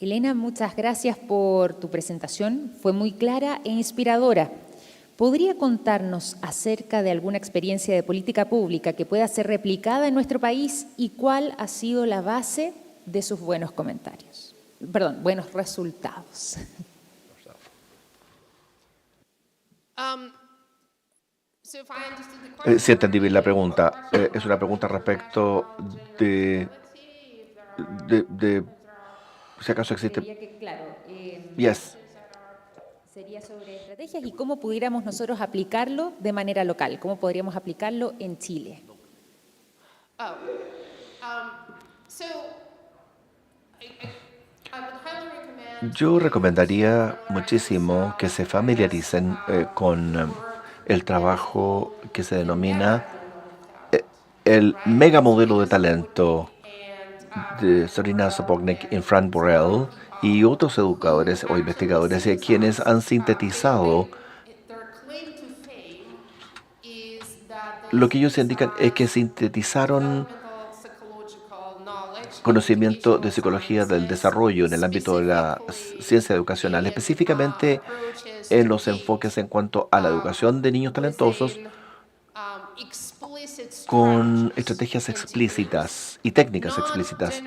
Elena, muchas gracias por tu presentación. Fue muy clara e inspiradora. ¿Podría contarnos acerca de alguna experiencia de política pública que pueda ser replicada en nuestro país y cuál ha sido la base de sus buenos comentarios? Perdón, buenos resultados. Si entendí bien la pregunta, es una pregunta respecto de si acaso existe. Sería que, claro, Yes. sería sobre estrategias y cómo pudiéramos nosotros aplicarlo de manera local, cómo podríamos aplicarlo en Chile. Yo recomendaría muchísimo que se familiaricen con el trabajo que se denomina el mega modelo de talento de Sorina Sopocnik y Frank Borrell y otros educadores o investigadores quienes han sintetizado. Lo que ellos indican es que sintetizaron conocimiento de psicología del desarrollo en el ámbito de la ciencia educacional, específicamente en los enfoques en cuanto a la educación de niños talentosos, con estrategias explícitas y técnicas explícitas,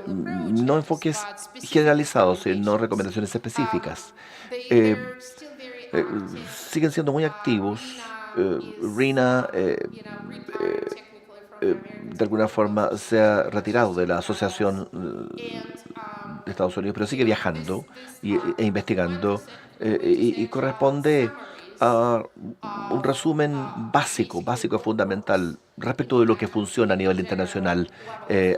no enfoques generalizados, sino recomendaciones específicas. Siguen siendo muy activos. Rina de alguna forma se ha retirado de la Asociación de Estados Unidos, pero sigue viajando e investigando y corresponde a un resumen básico y fundamental respecto de lo que funciona a nivel internacional,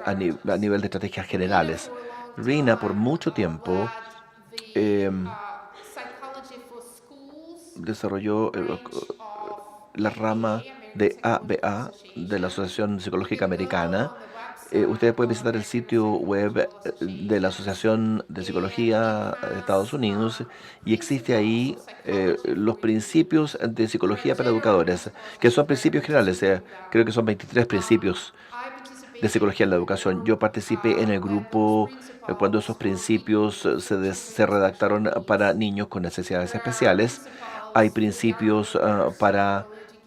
a nivel de estrategias generales. Rina por mucho tiempo desarrolló la rama de ABA de la Asociación Psicológica Americana. Ustedes pueden visitar el sitio web de la Asociación de Psicología de Estados Unidos y existe ahí los principios de psicología para educadores, que son principios generales. Creo que son 23 principios de psicología en la educación. Yo participé en el grupo cuando esos principios se redactaron para niños con necesidades especiales. Hay principios para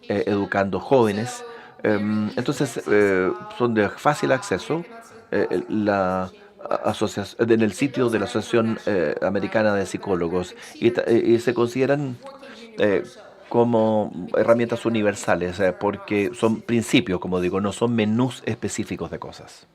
educando jóvenes. Entonces, son de fácil acceso en el sitio de la Asociación Americana de Psicólogos y se consideran como herramientas universales porque son principios, como digo, no son menús específicos de cosas.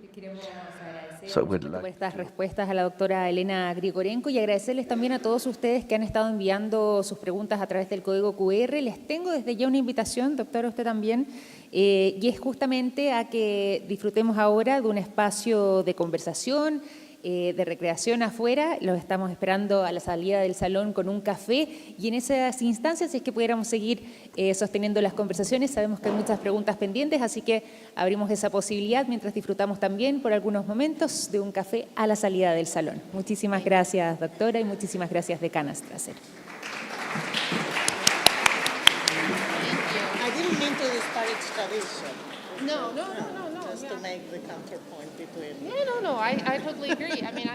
Por estas respuestas a la doctora Elena Grigorenko y agradecerles también a todos ustedes que han estado enviando sus preguntas a través del código QR. Les tengo desde ya una invitación, doctora, usted también, y es justamente a que disfrutemos ahora de un espacio de conversación, de recreación afuera. Los estamos esperando a la salida del salón con un café y en esas instancias es que pudiéramos seguir sosteniendo las conversaciones. Sabemos que hay muchas preguntas pendientes, así que abrimos esa posibilidad mientras disfrutamos también por algunos momentos de un café a la salida del salón. Muchísimas gracias, doctora, y muchísimas gracias, decana Strasser. I didn't mean to disparage tradition. No. Just to make the counterpoint between. No. I totally agree. I mean,